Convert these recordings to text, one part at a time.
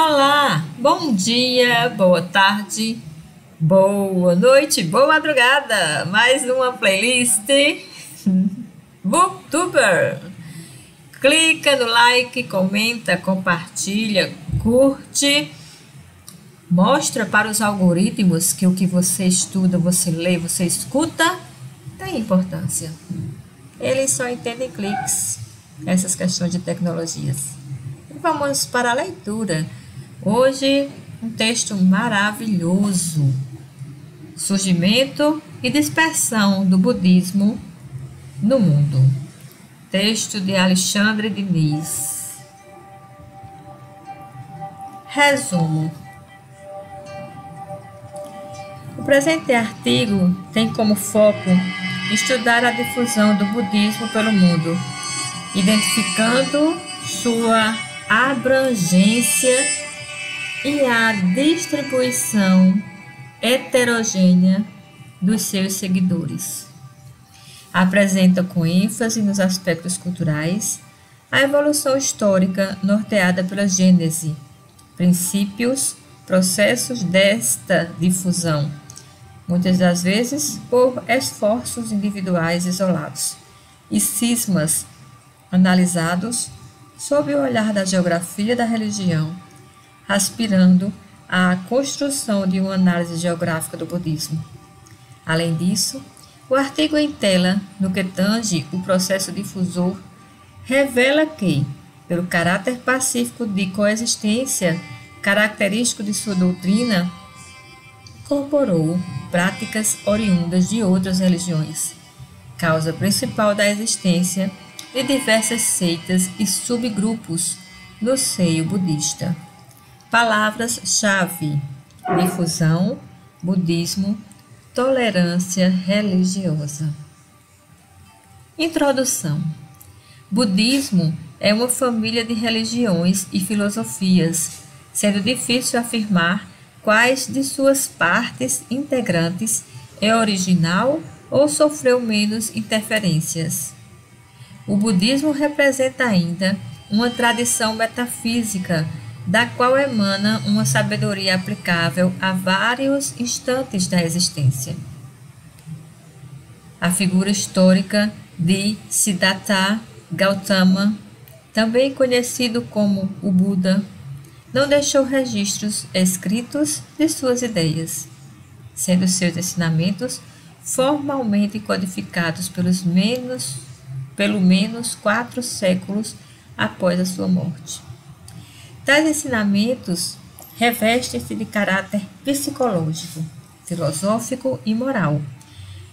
Olá, bom dia, boa tarde, boa noite, boa madrugada. Mais uma playlist Booktuber. Clica no like, comenta, compartilha, curte. Mostra para os algoritmos que o que você estuda, você lê, você escuta tem importância. Eles só entendem cliques, essas questões de tecnologias. E vamos para a leitura. Hoje, um texto maravilhoso. Surgimento e dispersão do budismo no mundo. Texto de Alexandre Diniz. Resumo. O presente artigo tem como foco estudar a difusão do budismo pelo mundo, identificando sua abrangência e a distribuição heterogênea dos seus seguidores. Apresenta com ênfase nos aspectos culturais a evolução histórica norteada pela Gênese, princípios, processos desta difusão, muitas das vezes por esforços individuais isolados, e cismas analisados sob o olhar da geografia da religião, aspirando à construção de uma análise geográfica do budismo. Além disso, o artigo em tela, no que tange o processo difusor, revela que, pelo caráter pacífico de coexistência característico de sua doutrina, incorporou práticas oriundas de outras religiões, causa principal da existência de diversas seitas e subgrupos no seio budista. Palavras-chave: difusão, budismo, tolerância religiosa. Introdução. Budismo é uma família de religiões e filosofias, sendo difícil afirmar quais de suas partes integrantes é original ou sofreu menos interferências. O budismo representa ainda uma tradição metafísica da qual emana uma sabedoria aplicável a vários instantes da existência. A figura histórica de Siddhartha Gautama, também conhecido como o Buda, não deixou registros escritos de suas ideias, sendo seus ensinamentos formalmente codificados pelo menos 4 séculos após a sua morte. Tais ensinamentos revestem-se de caráter psicológico, filosófico e moral,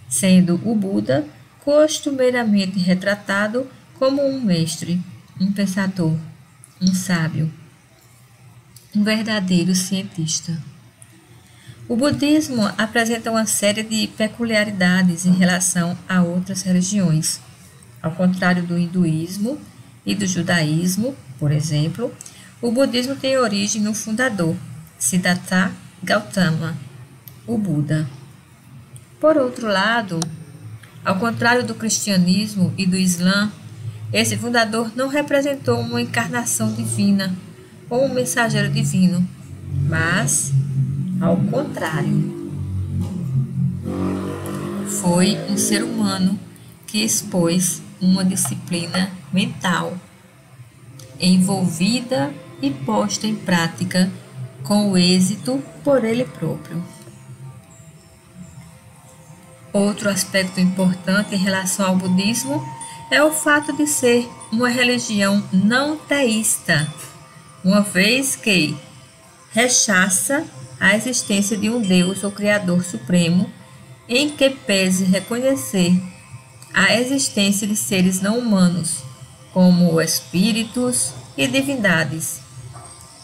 sendo o Buda costumeiramente retratado como um mestre, um pensador, um sábio, um verdadeiro cientista. O budismo apresenta uma série de peculiaridades em relação a outras religiões. Ao contrário do hinduísmo e do judaísmo, por exemplo, o budismo tem origem no fundador, Siddhartha Gautama, o Buda. Por outro lado, ao contrário do cristianismo e do islã, esse fundador não representou uma encarnação divina ou um mensageiro divino, mas, ao contrário, foi um ser humano que expôs uma disciplina mental, envolvida e posta em prática com o êxito por ele próprio. Outro aspecto importante em relação ao budismo é o fato de ser uma religião não teísta, uma vez que rechaça a existência de um Deus ou Criador Supremo, em que pese reconhecer a existência de seres não humanos, como espíritos e divindades,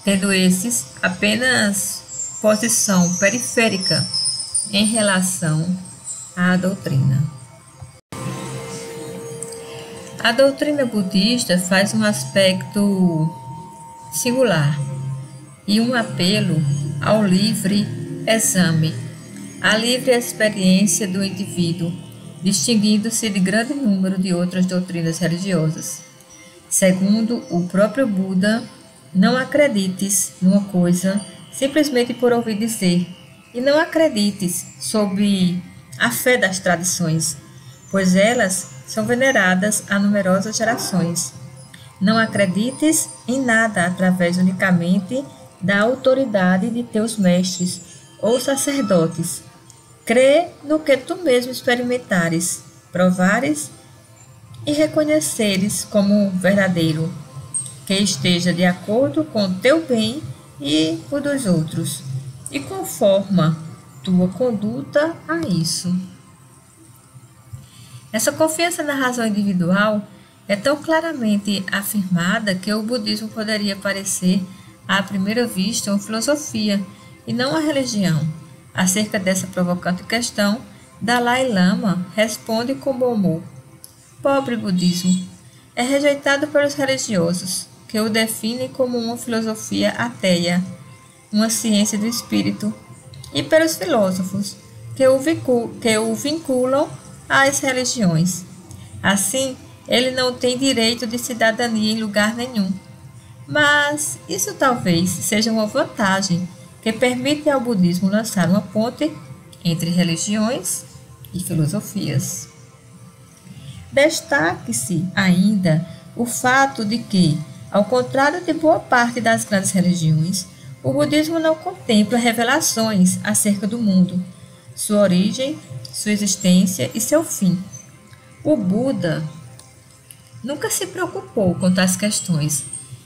tendo esses apenas posição periférica em relação à doutrina. A doutrina budista faz um aspecto singular e um apelo ao livre exame, à livre experiência do indivíduo, distinguindo-se de grande número de outras doutrinas religiosas. Segundo o próprio Buda, Não acredites numa coisa simplesmente por ouvir dizer, e não acredites sob a fé das tradições, pois elas são veneradas há numerosas gerações. Não acredites em nada através unicamente da autoridade de teus mestres ou sacerdotes. Crê no que tu mesmo experimentares, provares e reconheceres como verdadeiro, que esteja de acordo com o teu bem e o dos outros, e conforma tua conduta a isso. Essa confiança na razão individual é tão claramente afirmada que o budismo poderia parecer, à primeira vista, uma filosofia e não uma religião. Acerca dessa provocante questão, Dalai Lama responde com bom humor. Pobre budismo, é rejeitado pelos religiosos, que o definem como uma filosofia ateia, uma ciência do espírito, e pelos filósofos, que o vinculam às religiões. Assim, ele não tem direito de cidadania em lugar nenhum. Mas isso talvez seja uma vantagem que permite ao budismo lançar uma ponte entre religiões e filosofias. Destaque-se ainda o fato de que, ao contrário de boa parte das grandes religiões, o budismo não contempla revelações acerca do mundo, sua origem, sua existência e seu fim. O Buda nunca se preocupou com tais questões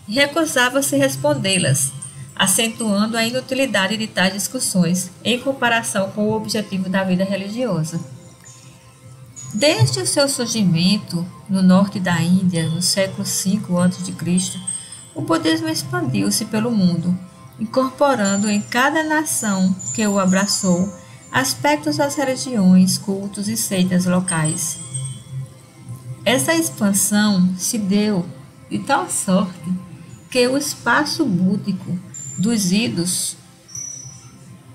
e recusava-se respondê-las, acentuando a inutilidade de tais discussões em comparação com o objetivo da vida religiosa. Desde o seu surgimento no norte da Índia, no século V a.C., o budismo expandiu-se pelo mundo, incorporando em cada nação que o abraçou aspectos das religiões, cultos e seitas locais. Essa expansão se deu de tal sorte que o espaço búdico dos idos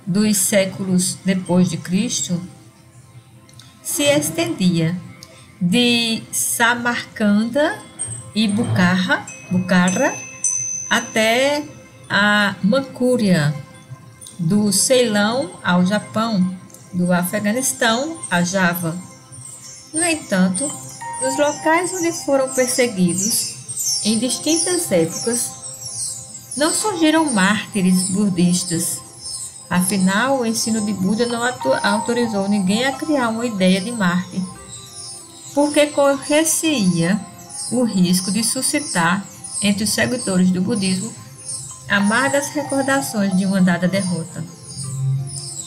dos séculos depois de Cristo se estendia de Samarcanda e Bukhara até a Mankúria, do Ceilão ao Japão, do Afeganistão a Java. No entanto, nos locais onde foram perseguidos em distintas épocas, não surgiram mártires budistas. Afinal, o ensino de Buda não autorizou ninguém a criar uma ideia de mártir, porque correr-se-ia o risco de suscitar entre os seguidores do budismo amargas recordações de uma dada derrota,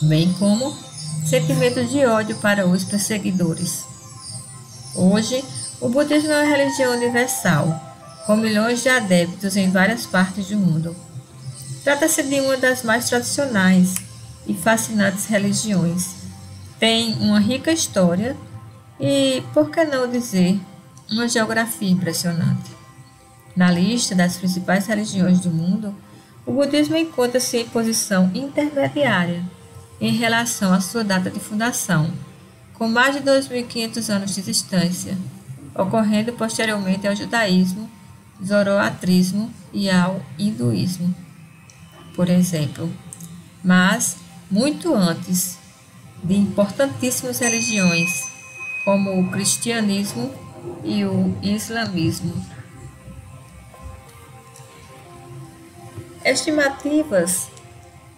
bem como sentimentos de ódio para os perseguidores. Hoje, o budismo é uma religião universal, com milhões de adeptos em várias partes do mundo. Trata-se de uma das mais tradicionais e fascinantes religiões. Tem uma rica história e, por que não dizer, uma geografia impressionante. Na lista das principais religiões do mundo, o budismo encontra-se em posição intermediária em relação à sua data de fundação, com mais de 2.500 anos de distância, ocorrendo posteriormente ao judaísmo, zoroatrismo e ao hinduísmo, por exemplo, mas muito antes de importantíssimas religiões como o cristianismo e o islamismo. Estimativas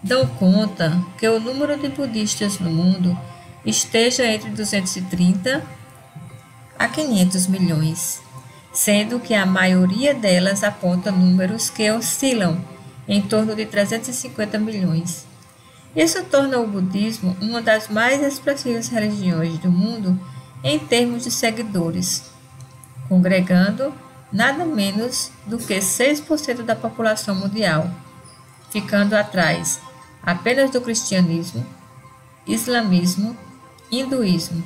dão conta que o número de budistas no mundo esteja entre 230 a 500 milhões, sendo que a maioria delas aponta números que oscilam em torno de 350 milhões. Isso torna o budismo uma das mais expressivas religiões do mundo em termos de seguidores, congregando nada menos do que 6% da população mundial, ficando atrás apenas do cristianismo, islamismo, hinduísmo,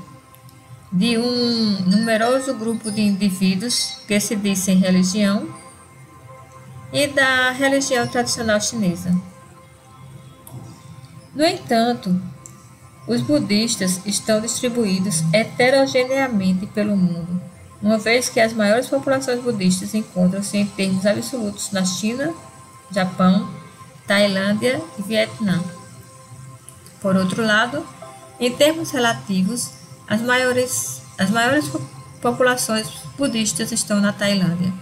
de um numeroso grupo de indivíduos que se dizem religião e da religião tradicional chinesa. No entanto, os budistas estão distribuídos heterogeneamente pelo mundo, uma vez que as maiores populações budistas encontram-se em termos absolutos na China, Japão, Tailândia e Vietnã. Por outro lado, em termos relativos, as maiores populações budistas estão na Tailândia,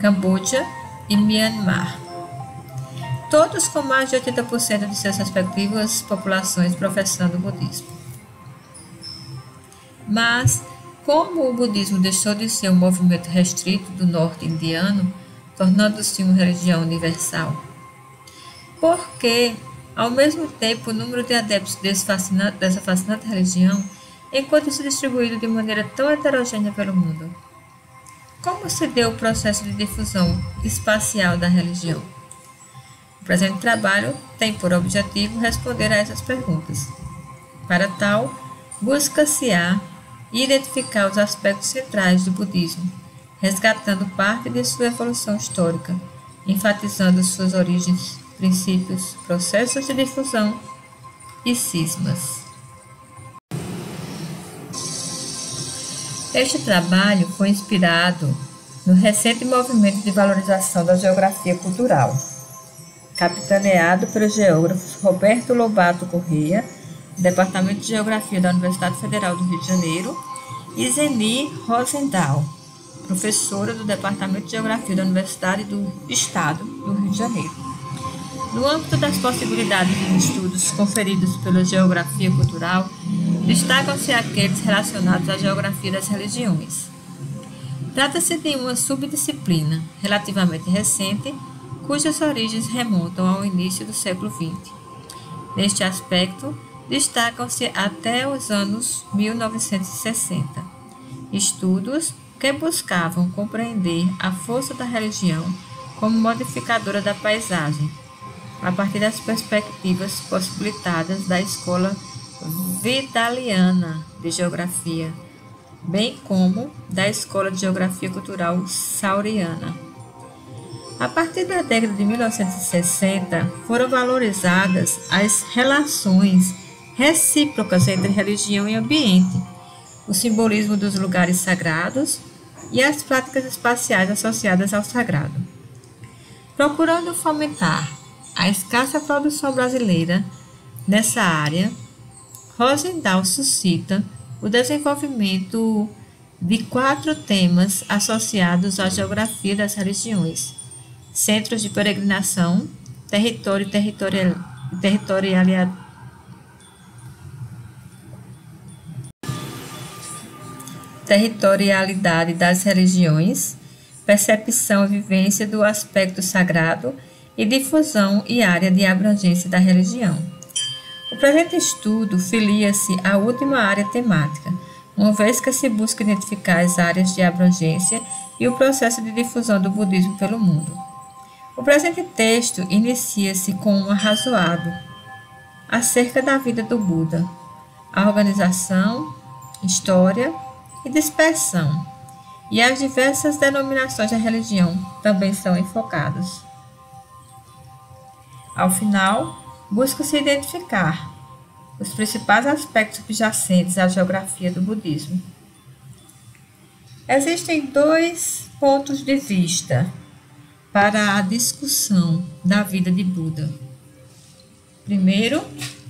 Camboja e Myanmar, todos com mais de 80% de suas respectivas populações professando o budismo. Mas, como o budismo deixou de ser um movimento restrito do norte indiano, tornando-se uma religião universal? Porque, ao mesmo tempo, o número de adeptos dessa fascinante religião encontra-se distribuído de maneira tão heterogênea pelo mundo? Como se deu o processo de difusão espacial da religião? O presente trabalho tem por objetivo responder a essas perguntas. Para tal, busca-se identificar os aspectos centrais do budismo, resgatando parte de sua evolução histórica, enfatizando suas origens, princípios, processos de difusão e cismas. Este trabalho foi inspirado no recente movimento de valorização da geografia cultural, capitaneado pelos geógrafos Roberto Lobato Corrêa, do Departamento de Geografia da Universidade Federal do Rio de Janeiro, e Zeni Rosendahl, professora do Departamento de Geografia da Universidade do Estado do Rio de Janeiro. No âmbito das possibilidades de estudos conferidos pela geografia cultural, destacam-se aqueles relacionados à geografia das religiões. Trata-se de uma subdisciplina relativamente recente, cujas origens remontam ao início do século XX. Neste aspecto, destacam-se até os anos 1960 estudos que buscavam compreender a força da religião como modificadora da paisagem, a partir das perspectivas possibilitadas da escola vidaliana de geografia, bem como da escola de geografia cultural sauriana. A partir da década de 1960, foram valorizadas as relações recíprocas entre religião e ambiente, o simbolismo dos lugares sagrados e as práticas espaciais associadas ao sagrado. Procurando fomentar a escassa produção brasileira nessa área, Rosendahl suscita o desenvolvimento de 4 temas associados à geografia das religiões: centros de peregrinação, territorialidade das religiões, percepção e vivência do aspecto sagrado e difusão e área de abrangência da religião. O presente estudo filia-se à última área temática, uma vez que se busca identificar as áreas de abrangência e o processo de difusão do budismo pelo mundo. O presente texto inicia-se com um arrazoado acerca da vida do Buda, a organização, história e dispersão, e as diversas denominações da religião também são enfocados. Ao final, busca-se identificar os principais aspectos subjacentes à geografia do budismo. Existem 2 pontos de vista para a discussão da vida de Buda. Primeiro,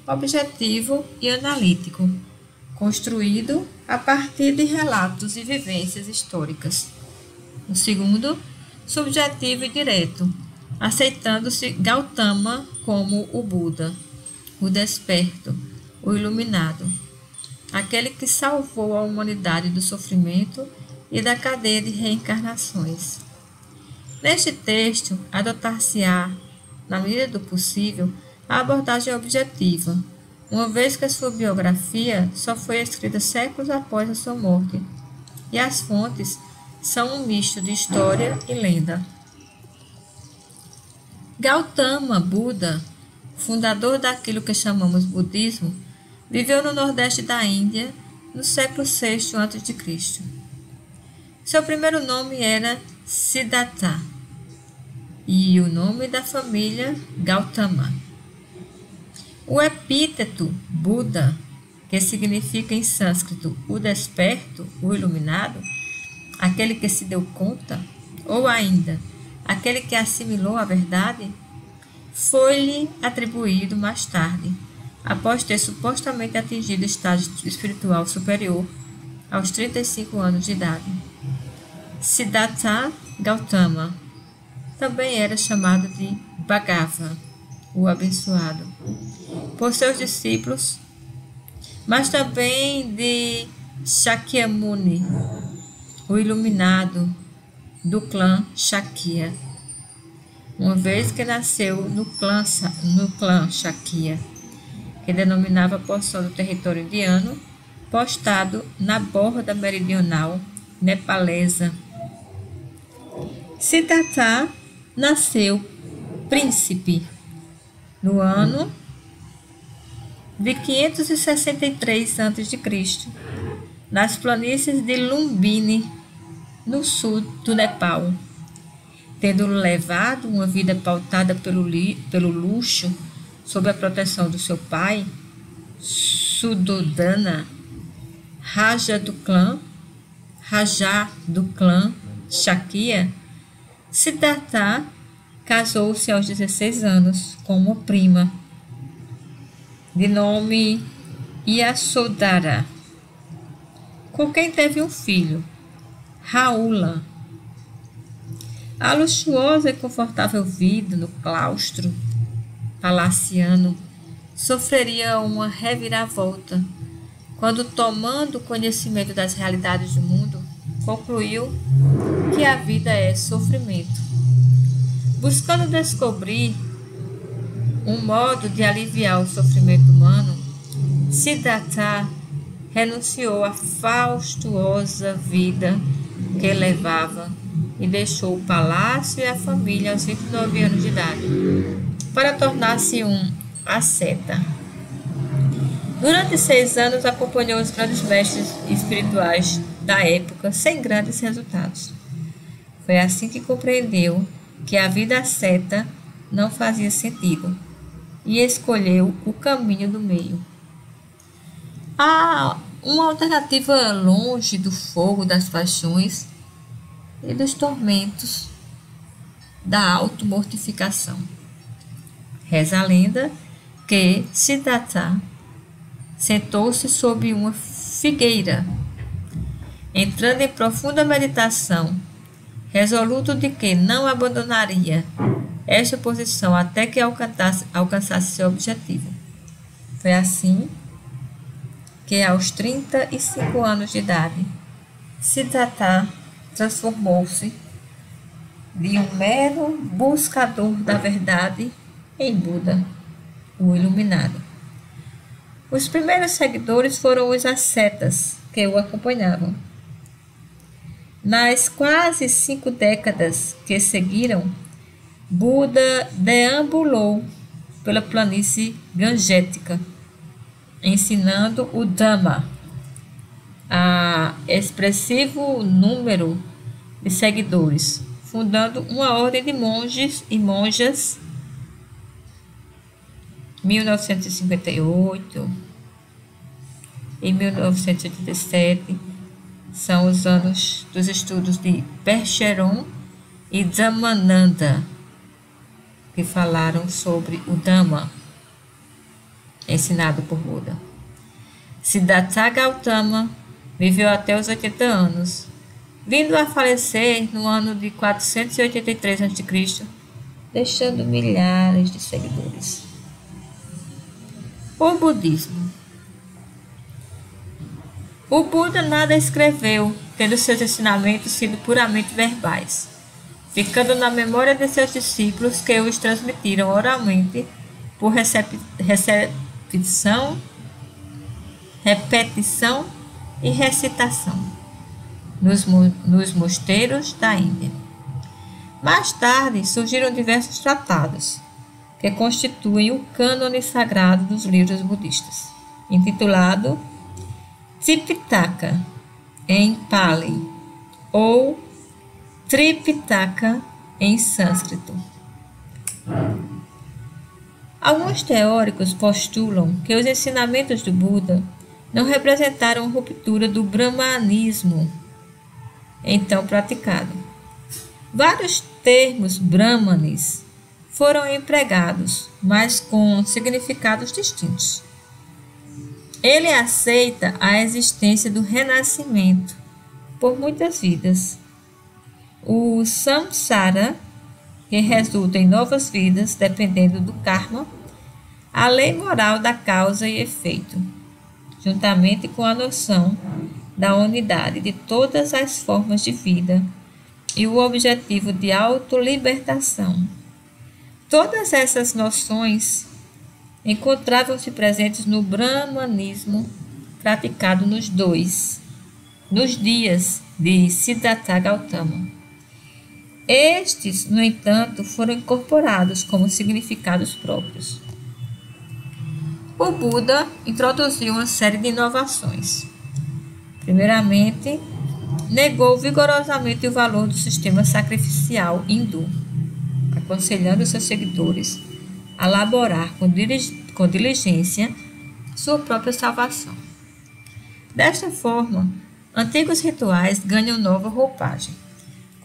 objetivo e analítico, construído a partir de relatos e vivências históricas. O segundo, subjetivo e direto, aceitando-se Gautama como o Buda, o desperto, o iluminado, aquele que salvou a humanidade do sofrimento e da cadeia de reencarnações. Neste texto, adotar-se-á, na medida do possível, a abordagem objetiva, uma vez que a sua biografia só foi escrita séculos após a sua morte, e as fontes são um misto de história e lenda. Gautama Buda, fundador daquilo que chamamos budismo, viveu no nordeste da Índia no século VI a.C. Seu primeiro nome era Siddhartha e o nome da família Gautama. O epíteto Buda, que significa em sânscrito o desperto, o iluminado, aquele que se deu conta, ou ainda aquele que assimilou a verdade, foi-lhe atribuído mais tarde, após ter supostamente atingido o estágio espiritual superior aos 35 anos de idade. Siddhartha Gautama também era chamado de Bhagava, o abençoado, por seus discípulos, mas também de Shakyamuni, o iluminado do clã Shakya, uma vez que nasceu no clã Shakya, que denominava a porção do território indiano, postado na borda meridional nepalesa. Siddhartha nasceu príncipe no ano de 563 a.C., nas planícies de Lumbini, no sul do Nepal, tendo levado uma vida pautada pelo luxo, sob a proteção do seu pai, Suddhodana, Raja do clã Shakya. Siddhartha casou-se aos 16 anos com uma prima, de nome Yasodhara, com quem teve um filho, Rahula. A luxuosa e confortável vida no claustro palaciano sofreria uma reviravolta quando, tomando conhecimento das realidades do mundo, concluiu que a vida é sofrimento. Buscando descobrir um modo de aliviar o sofrimento humano, Siddhartha renunciou à faustuosa vida que levava e deixou o palácio e a família aos 29 anos de idade, para tornar-se um asceta. Durante 6 anos acompanhou os grandes mestres espirituais da época sem grandes resultados. Foi assim que compreendeu que a vida asceta não fazia sentido e escolheu o caminho do meio. Há uma alternativa longe do fogo das paixões e dos tormentos da automortificação. Reza a lenda que Siddhartha sentou-se sob uma figueira, entrando em profunda meditação, resoluto de que não abandonaria esta posição até que alcançasse seu objetivo. Foi assim que, aos 35 anos de idade, Siddhartha transformou-se de um mero buscador da verdade em Buda, o iluminado. Os primeiros seguidores foram os ascetas que o acompanhavam. Nas quase 5 décadas que seguiram, Buda deambulou pela planície gangética, ensinando o Dhamma a expressivo número de seguidores, fundando uma ordem de monges e monjas. 1958 e 1987 são os anos dos estudos de Percheron e Dhammananda, que falaram sobre o Dhamma ensinado por Buda. Siddhartha Gautama viveu até os 80 anos, vindo a falecer no ano de 483 a.C., deixando milhares de seguidores. O budismo. O Buda nada escreveu, tendo seus ensinamentos sido puramente verbais, ficando na memória de seus discípulos que os transmitiram oralmente por repetição e recitação nos mosteiros da Índia. Mais tarde surgiram diversos tratados que constituem o cânone sagrado dos livros budistas, intitulado Tipitaka em Pali ou Tripitaka em sânscrito. Alguns teóricos postulam que os ensinamentos do Buda não representaram ruptura do brahmanismo então praticado. Vários termos brahmanes foram empregados, mas com significados distintos. Ele aceita a existência do renascimento por muitas vidas. O samsara, que resulta em novas vidas dependendo do karma, a lei moral da causa e efeito, juntamente com a noção da unidade de todas as formas de vida e o objetivo de autolibertação. Todas essas noções encontravam-se presentes no brahmanismo praticado nos dias de Siddhartha Gautama. Estes, no entanto, foram incorporados como significados próprios. O Buda introduziu uma série de inovações. Primeiramente, negou vigorosamente o valor do sistema sacrificial hindu, aconselhando seus seguidores a laborar com diligência sua própria salvação. Desta forma, antigos rituais ganham nova roupagem,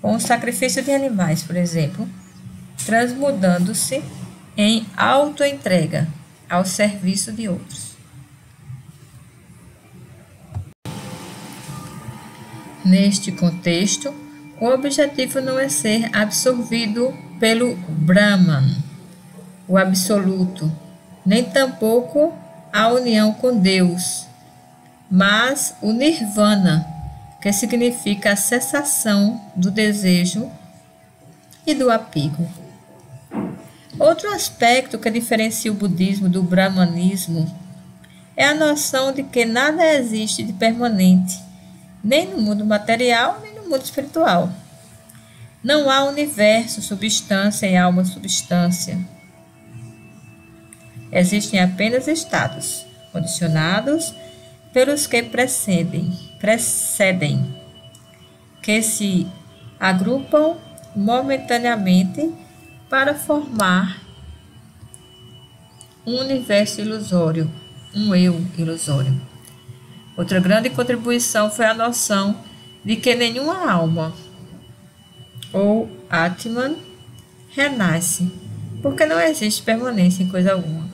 com o sacrifício de animais, por exemplo, transmudando-se em autoentrega ao serviço de outros. Neste contexto, o objetivo não é ser absorvido pelo Brahman, o absoluto, nem tampouco a união com Deus, mas o Nirvana, que significa a cessação do desejo e do apego. Outro aspecto que diferencia o budismo do brahmanismo é a noção de que nada existe de permanente, nem no mundo material, nem no mundo espiritual. Não há universo, substância e alma-substância. Existem apenas estados, condicionados pelos que precedem, que se agrupam momentaneamente para formar um universo ilusório, um eu ilusório. Outra grande contribuição foi a noção de que nenhuma alma, ou Atman, renasce, porque não existe permanência em coisa alguma.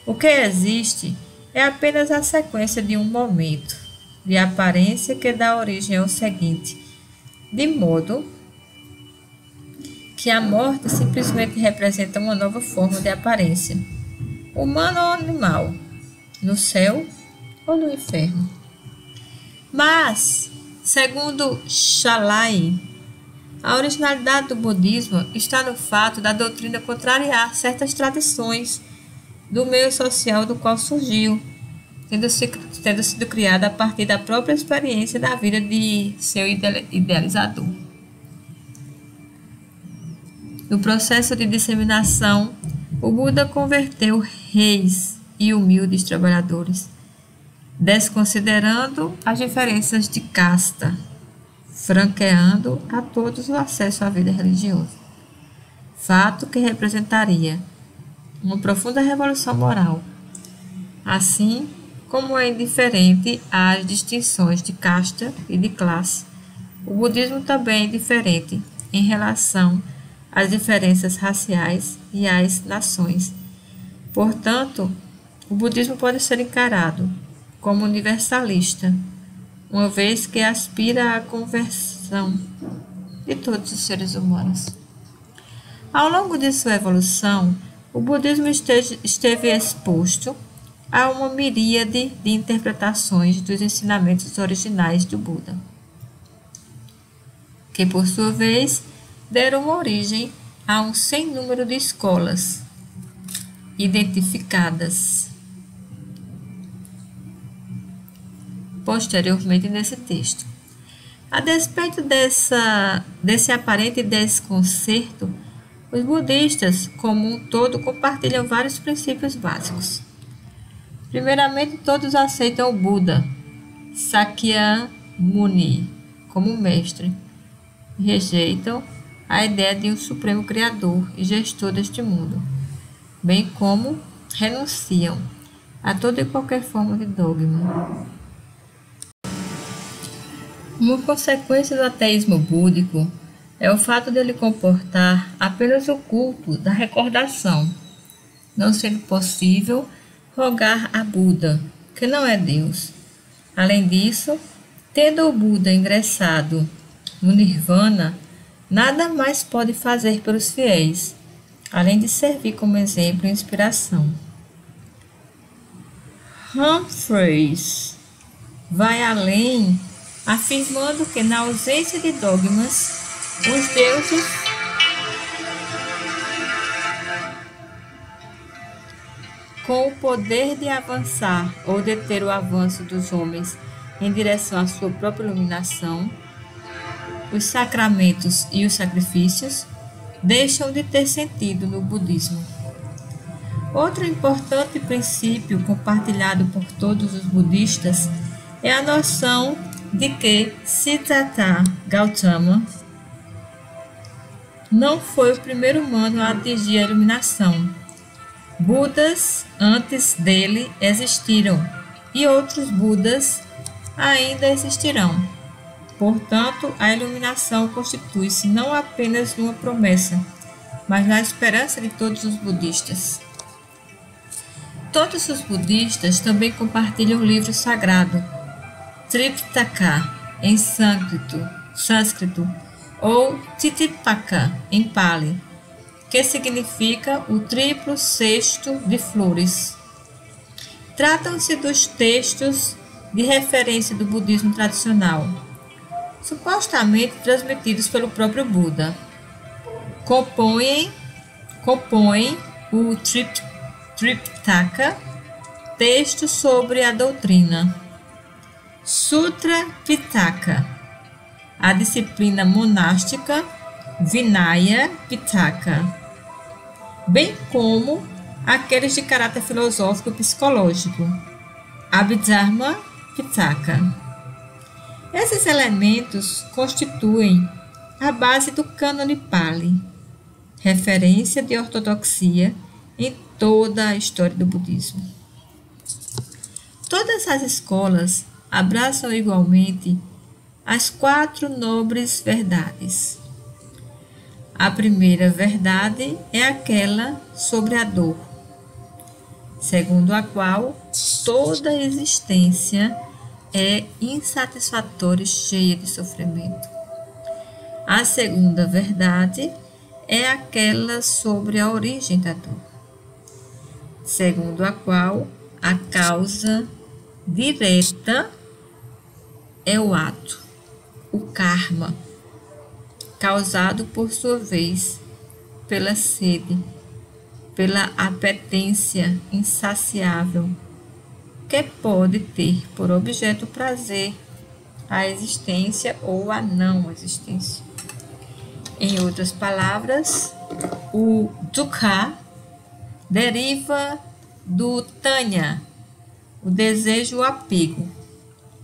O que existe é apenas a sequência de um momento, de aparência que dá origem ao seguinte, de modo que a morte simplesmente representa uma nova forma de aparência, humana ou animal, no céu ou no inferno. Mas, segundo Shalai, a originalidade do budismo está no fato da doutrina contrariar certas tradições do meio social do qual surgiu, tendo sido criada a partir da própria experiência da vida de seu idealizador. No processo de disseminação, o Buda converteu reis e humildes trabalhadores, desconsiderando as diferenças de casta, franqueando a todos o acesso à vida religiosa, fato que representaria uma profunda revolução moral, assim como é indiferente às distinções de casta e de classe. O budismo também é indiferente em relação às diferenças raciais e às nações. Portanto, o budismo pode ser encarado como universalista, uma vez que aspira à conversão de todos os seres humanos. Ao longo de sua evolução, o budismo esteve exposto a uma miríade de interpretações dos ensinamentos originais do Buda, que, por sua vez, deram origem a um sem número de escolas identificadas posteriormente nesse texto. A despeito desse aparente desconcerto, os budistas, como um todo, compartilham vários princípios básicos. Primeiramente, todos aceitam o Buda, Sakyamuni, como mestre, e rejeitam a ideia de um supremo criador e gestor deste mundo, bem como renunciam a toda e qualquer forma de dogma. Uma consequência do ateísmo búdico é o fato dele comportar apenas o culto da recordação, não sendo possível rogar a Buda, que não é Deus. Além disso, tendo o Buda ingressado no Nirvana, nada mais pode fazer pelos fiéis, além de servir como exemplo e inspiração. Humphreys vai além, afirmando que na ausência de dogmas, os deuses com o poder de avançar ou deter o avanço dos homens em direção à sua própria iluminação, os sacramentos e os sacrifícios deixam de ter sentido no budismo. Outro importante princípio compartilhado por todos os budistas é a noção de que Siddhartha Gautama não foi o primeiro humano a atingir a iluminação. Budas antes dele existiram e outros Budas ainda existirão. Portanto, a iluminação constitui-se não apenas numa promessa, mas na esperança de todos os budistas. Todos os budistas também compartilham o livro sagrado, Tripitaka, em sânscrito, ou Tipitaka, em Pali, que significa o triplo cesto de flores. Tratam-se dos textos de referência do budismo tradicional, supostamente transmitidos pelo próprio Buda. Compõem o Tripitaka textos sobre a doutrina, Sutra Pitaka, a disciplina monástica, Vinaya Pitaka, bem como aqueles de caráter filosófico e psicológico, Abhidharma Pitaka. Esses elementos constituem a base do cânone Pali, referência de ortodoxia em toda a história do budismo. Todas as escolas abraçam igualmente as 4 nobres verdades. A primeira verdade é aquela sobre a dor, segundo a qual toda a existência é insatisfatória e cheia de sofrimento. A segunda verdade é aquela sobre a origem da dor, segundo a qual a causa direta é o ato, o karma, causado por sua vez pela sede, pela apetência insaciável, que pode ter por objeto o prazer, a existência ou a não existência. Em outras palavras, o dukkha deriva do tanya, o desejo, o apego,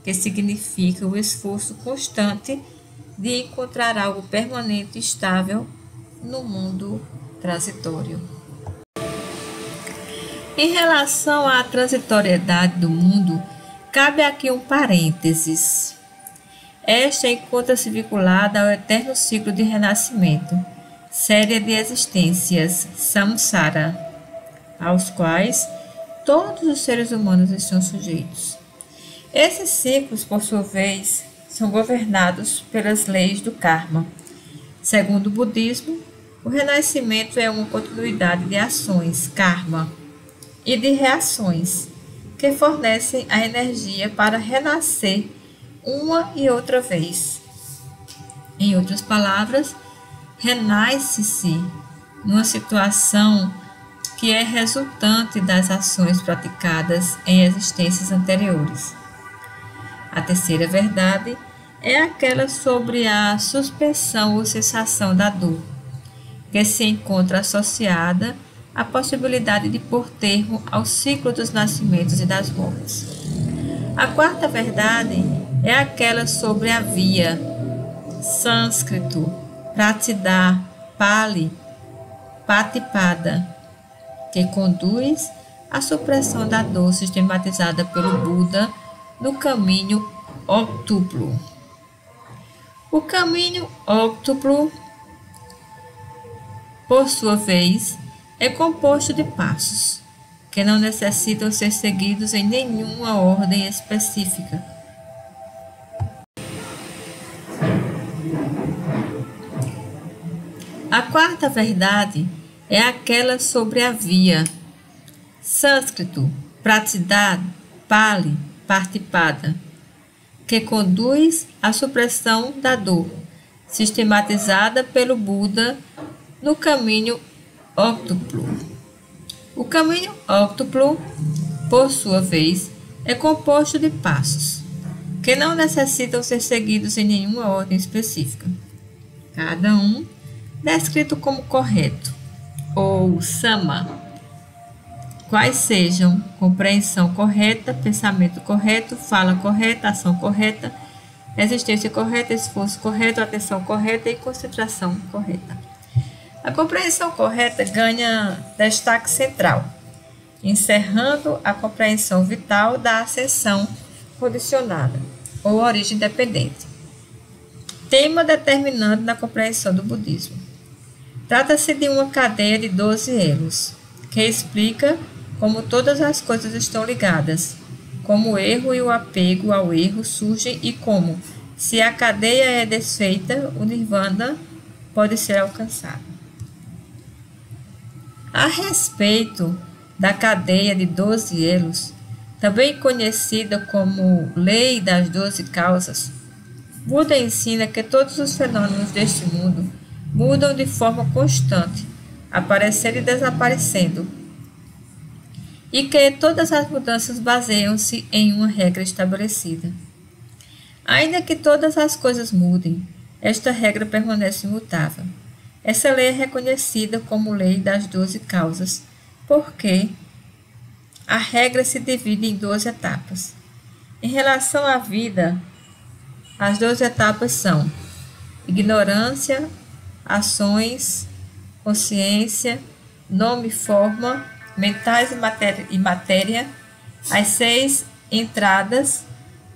que significa o esforço constante de encontrar algo permanente e estável no mundo transitório. Em relação à transitoriedade do mundo, cabe aqui um parênteses. Esta encontra-se vinculada ao eterno ciclo de renascimento, série de existências, samsara, aos quais todos os seres humanos estão sujeitos. Esses ciclos, por sua vez, são governados pelas leis do karma. Segundo o budismo, o renascimento é uma continuidade de ações, karma, e de reações, que fornecem a energia para renascer uma e outra vez. Em outras palavras, renasce-se numa situação que é resultante das ações praticadas em existências anteriores. A terceira verdade é aquela sobre a suspensão ou cessação da dor, que se encontra associada à possibilidade de pôr termo ao ciclo dos nascimentos e das mortes. A quarta verdade é aquela sobre a via, sânscrito, pratidá, Pali, patipada, que conduz à supressão da dor sistematizada pelo Buda no caminho óctuplo. O caminho óctuplo por sua vez, é composto de passos, que não necessitam ser seguidos em nenhuma ordem específica. A quarta verdade é aquela sobre a via. Sânscrito, pratidad, pali, partipada, que conduz à supressão da dor, sistematizada pelo Buda no caminho óctuplo. O caminho óctuplo, por sua vez, é composto de passos, que não necessitam ser seguidos em nenhuma ordem específica, cada um descrito como correto, ou sama, quais sejam compreensão correta, pensamento correto, fala correta, ação correta, existência correta, esforço correto, atenção correta e concentração correta. A compreensão correta ganha destaque central, encerrando a compreensão vital da ascensão condicionada, ou origem dependente, tema determinante na compreensão do budismo. Trata-se de uma cadeia de 12 elos, que explica como todas as coisas estão ligadas, como o erro e o apego ao erro surgem e como, se a cadeia é desfeita, o nirvana pode ser alcançado. A respeito da cadeia de 12 elos, também conhecida como Lei das 12 Causas, Buda ensina que todos os fenômenos deste mundo mudam de forma constante, aparecendo e desaparecendo, e que todas as mudanças baseiam-se em uma regra estabelecida. Ainda que todas as coisas mudem, esta regra permanece imutável. Essa lei é reconhecida como lei das 12 causas, porque a regra se divide em 12 etapas. Em relação à vida, as 12 etapas são ignorância, ações, consciência, nome e forma, mentais e matéria, as 6 entradas,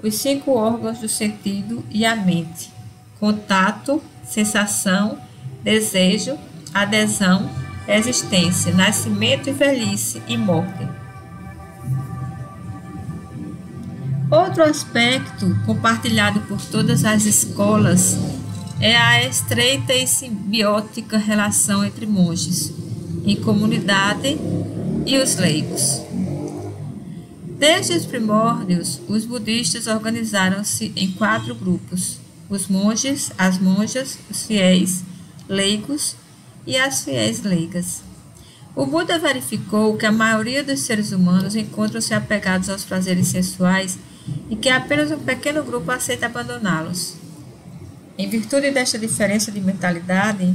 os 5 órgãos do sentido e a mente, contato, sensação, desejo, adesão, existência, nascimento e velhice e morte. Outro aspecto compartilhado por todas as escolas é a estreita e simbiótica relação entre monges, em comunidade, e os leigos. Desde os primórdios, os budistas organizaram-se em 4 grupos: os monges, as monjas, os fiéis leigos e as fiéis leigas. O Buda verificou que a maioria dos seres humanos encontram-se apegados aos prazeres sensuais e que apenas um pequeno grupo aceita abandoná-los. Em virtude desta diferença de mentalidade,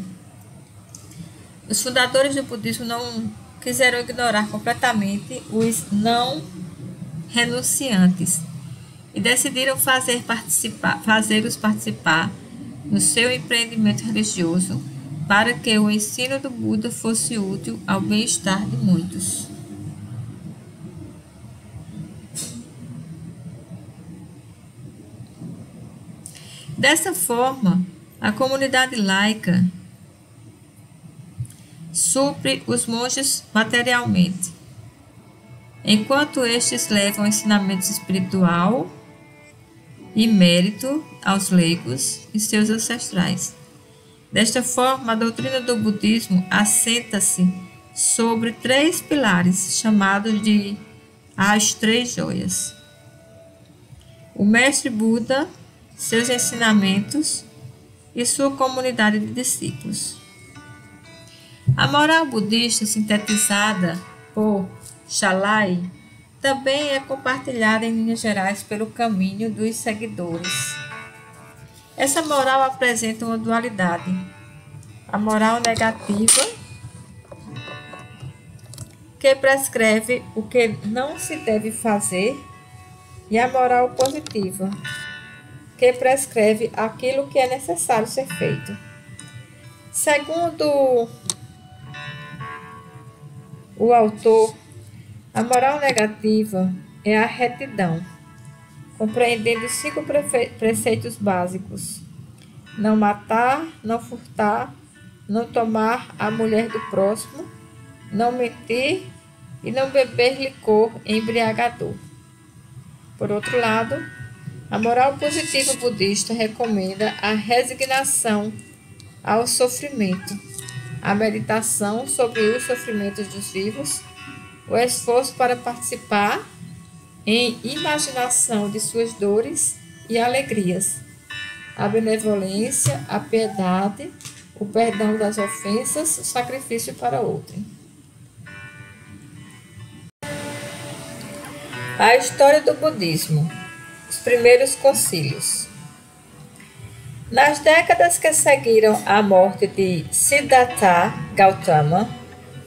os fundadores do budismo não quiseram ignorar completamente os não renunciantes e decidiram fazê-los participar no seu empreendimento religioso para que o ensino do Buda fosse útil ao bem-estar de muitos. Dessa forma, a comunidade laica supre os monges materialmente, enquanto estes levam ensinamentos espiritual e mérito aos leigos e seus ancestrais. Desta forma, a doutrina do budismo assenta-se sobre 3 pilares chamados de as 3 joias: o mestre Buda, seus ensinamentos e sua comunidade de discípulos. A moral budista, sintetizada por Shalai, também é compartilhada em linhas gerais pelo caminho dos seguidores. Essa moral apresenta uma dualidade: a moral negativa, que prescreve o que não se deve fazer, e a moral positiva, que prescreve aquilo que é necessário ser feito. Segundo o autor, a moral negativa é a retidão, compreendendo 5 preceitos básicos: não matar, não furtar, não tomar a mulher do próximo, não mentir e não beber licor embriagador. Por outro lado, a moral positiva budista recomenda a resignação ao sofrimento, a meditação sobre os sofrimentos dos vivos, o esforço para participar em imaginação de suas dores e alegrias, a benevolência, a piedade, o perdão das ofensas, o sacrifício para outrem. A história do budismo. Os primeiros concílios. Nas décadas que seguiram a morte de Siddhartha Gautama,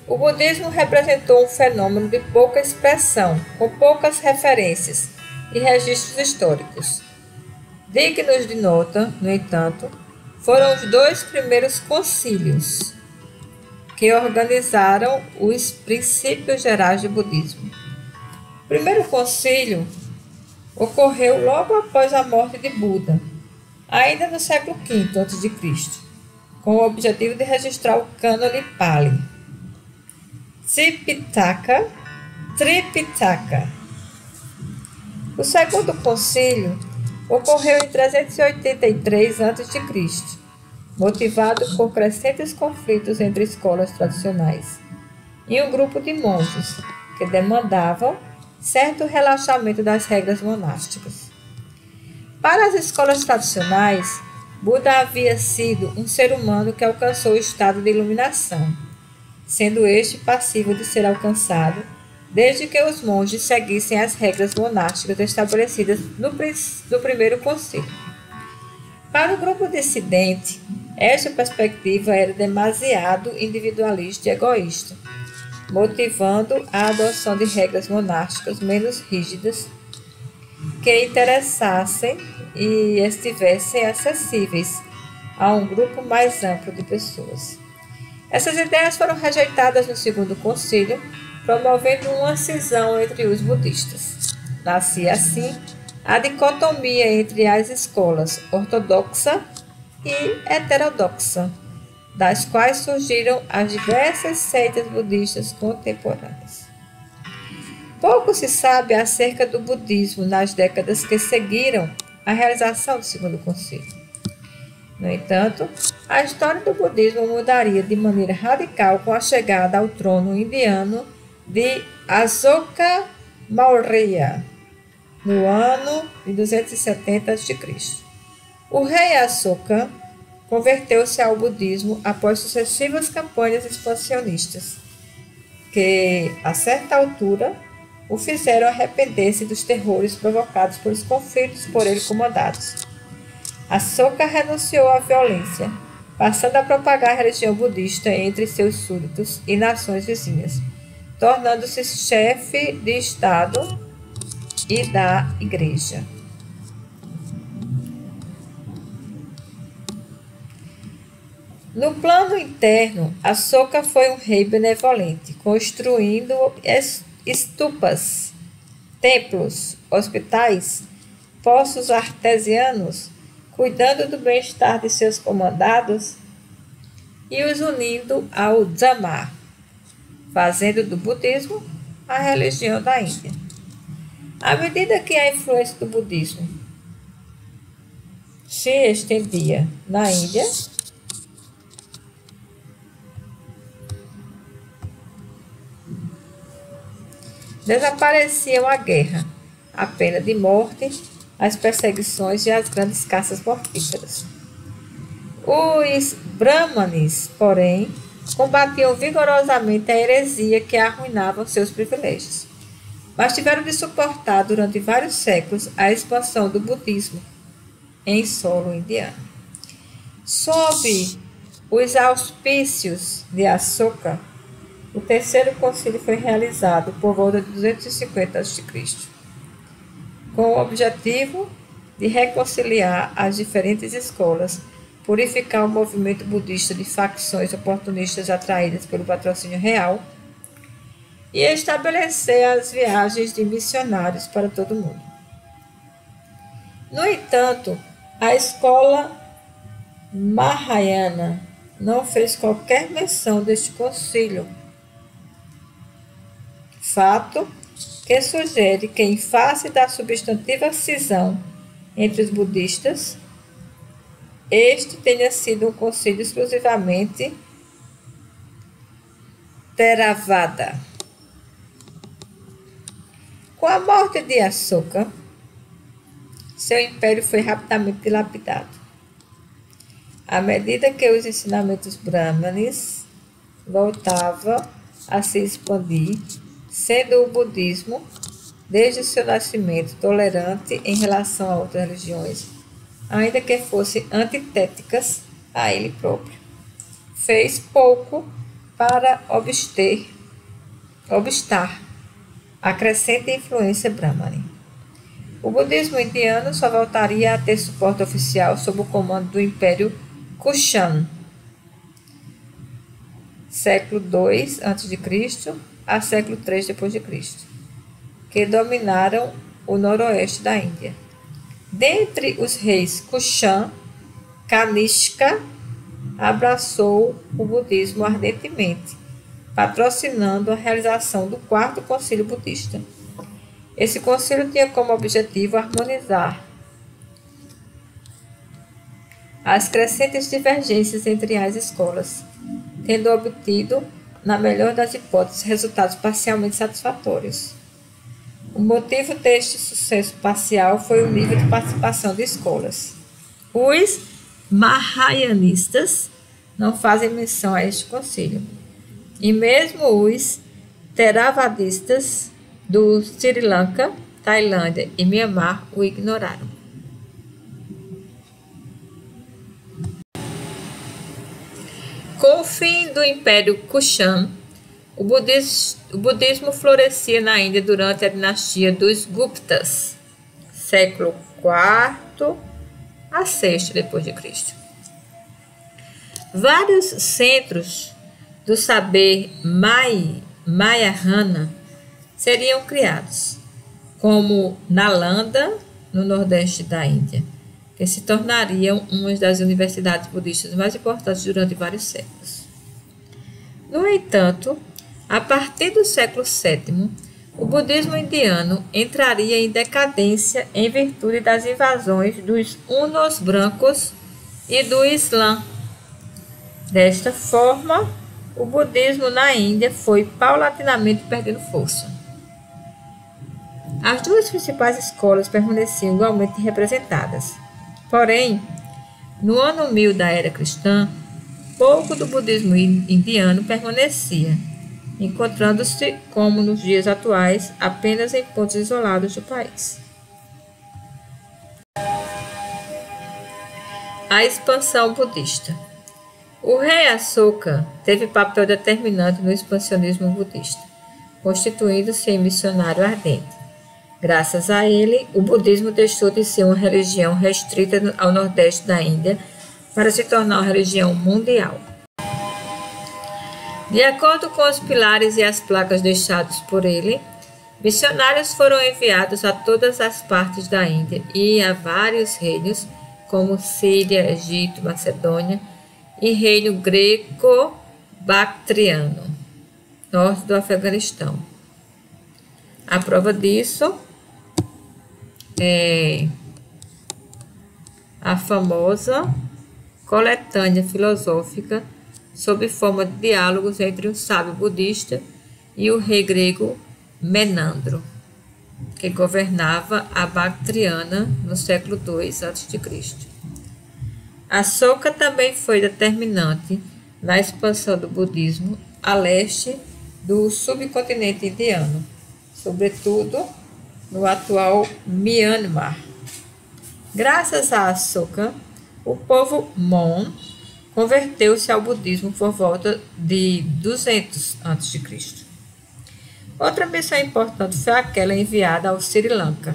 o budismo representou um fenômeno de pouca expressão, com poucas referências e registros históricos. Dignos de nota, no entanto, foram os 2 primeiros concílios que organizaram os princípios gerais do budismo. O primeiro concílio ocorreu logo após a morte de Buda, ainda no século V a.C., com o objetivo de registrar o cânone Pali. Tripitaka. O segundo concílio ocorreu em 383 a.C., motivado por crescentes conflitos entre escolas tradicionais e um grupo de monges que demandavam certo relaxamento das regras monásticas. Para as escolas tradicionais, Buda havia sido um ser humano que alcançou o estado de iluminação, sendo este passível de ser alcançado desde que os monges seguissem as regras monásticas estabelecidas no primeiro concílio. Para o grupo dissidente, esta perspectiva era demasiado individualista e egoísta, motivando a adoção de regras monásticas menos rígidas que interessassem e estivessem acessíveis a um grupo mais amplo de pessoas. Essas ideias foram rejeitadas no segundo concílio, promovendo uma cisão entre os budistas. Nascia assim a dicotomia entre as escolas ortodoxa e heterodoxa, das quais surgiram as diversas seitas budistas contemporâneas. Pouco se sabe acerca do budismo nas décadas que seguiram a realização do segundo concílio. No entanto, a história do budismo mudaria de maneira radical com a chegada ao trono indiano de Asoka Maurya, no ano de 270 a.C. O rei Asoka converteu-se ao budismo após sucessivas campanhas expansionistas, que, a certa altura, o fizeram arrepender-se dos terrores provocados pelos conflitos por ele comandados. Asoka renunciou à violência, passando a propagar a religião budista entre seus súditos e nações vizinhas, tornando-se chefe de Estado e da Igreja. No plano interno, Asoka foi um rei benevolente, construindo estupas, templos, hospitais, poços artesianos, cuidando do bem-estar de seus comandados e os unindo ao Dhamma, fazendo do budismo a religião da Índia. À medida que a influência do budismo se estendia na Índia, desapareciam a guerra, a pena de morte, as perseguições e as grandes caças mortíferas. Os brahmanes, porém, combatiam vigorosamente a heresia que arruinava seus privilégios, mas tiveram de suportar durante vários séculos a expansão do budismo em solo indiano. Sob os auspícios de Asoka, o terceiro concílio foi realizado por volta de 250 a.C., com o objetivo de reconciliar as diferentes escolas, purificar o movimento budista de facções oportunistas atraídas pelo patrocínio real e estabelecer as viagens de missionários para todo o mundo. No entanto, a escola Mahayana não fez qualquer menção deste concílio, fato que sugere que, em face da substantiva cisão entre os budistas, este tenha sido um concílio exclusivamente Theravada. Com a morte de Ashoka, seu império foi rapidamente dilapidado. À medida que os ensinamentos brahmanes voltavam a se expandir, sendo o budismo, desde o seu nascimento, tolerante em relação a outras religiões, ainda que fossem antitéticas a ele próprio, fez pouco para obstar a crescente influência brahmane. O budismo indiano só voltaria a ter suporte oficial sob o comando do Império Kushan, século II a.C. a século III d.C., que dominaram o noroeste da Índia. Dentre os reis Kushan, Kanishka abraçou o budismo ardentemente, patrocinando a realização do quarto concílio budista. Esse concílio tinha como objetivo harmonizar as crescentes divergências entre as escolas, tendo obtido, na melhor das hipóteses, resultados parcialmente satisfatórios. O motivo deste sucesso parcial foi o nível de participação de escolas. Os Mahayanistas não fazem menção a este concílio, e mesmo os Theravadistas do Sri Lanka, Tailândia e Myanmar o ignoraram. Com o fim do Império Kushan, o budismo florescia na Índia durante a dinastia dos Guptas, século IV a VI d.C. Vários centros do saber Mahayana seriam criados, como Nalanda, no nordeste da Índia, que se tornariam uma das universidades budistas mais importantes durante vários séculos. No entanto, a partir do século VII, o budismo indiano entraria em decadência em virtude das invasões dos hunos brancos e do Islã. Desta forma, o budismo na Índia foi paulatinamente perdendo força. As duas principais escolas permaneciam igualmente representadas. Porém, no ano 1000 da era cristã, pouco do budismo indiano permanecia, encontrando-se, como nos dias atuais, apenas em pontos isolados do país. A expansão budista. O rei Ashoka teve papel determinante no expansionismo budista, constituindo-se em missionário ardente. Graças a ele, o budismo deixou de ser uma religião restrita ao nordeste da Índia para se tornar uma religião mundial. De acordo com os pilares e as placas deixados por ele, missionários foram enviados a todas as partes da Índia e a vários reinos, como Síria, Egito, Macedônia e reino greco-bactriano, norte do Afeganistão. A prova disso é a famosa coletânea filosófica sob forma de diálogos entre um sábio budista e o rei grego Menandro, que governava a Bactriana no século II a.C. Ashoka também foi determinante na expansão do budismo a leste do subcontinente indiano, sobretudo no atual Myanmar. Graças a Ashoka, o povo Mon converteu-se ao budismo por volta de 200 a.C. Outra missão importante foi aquela enviada ao Sri Lanka,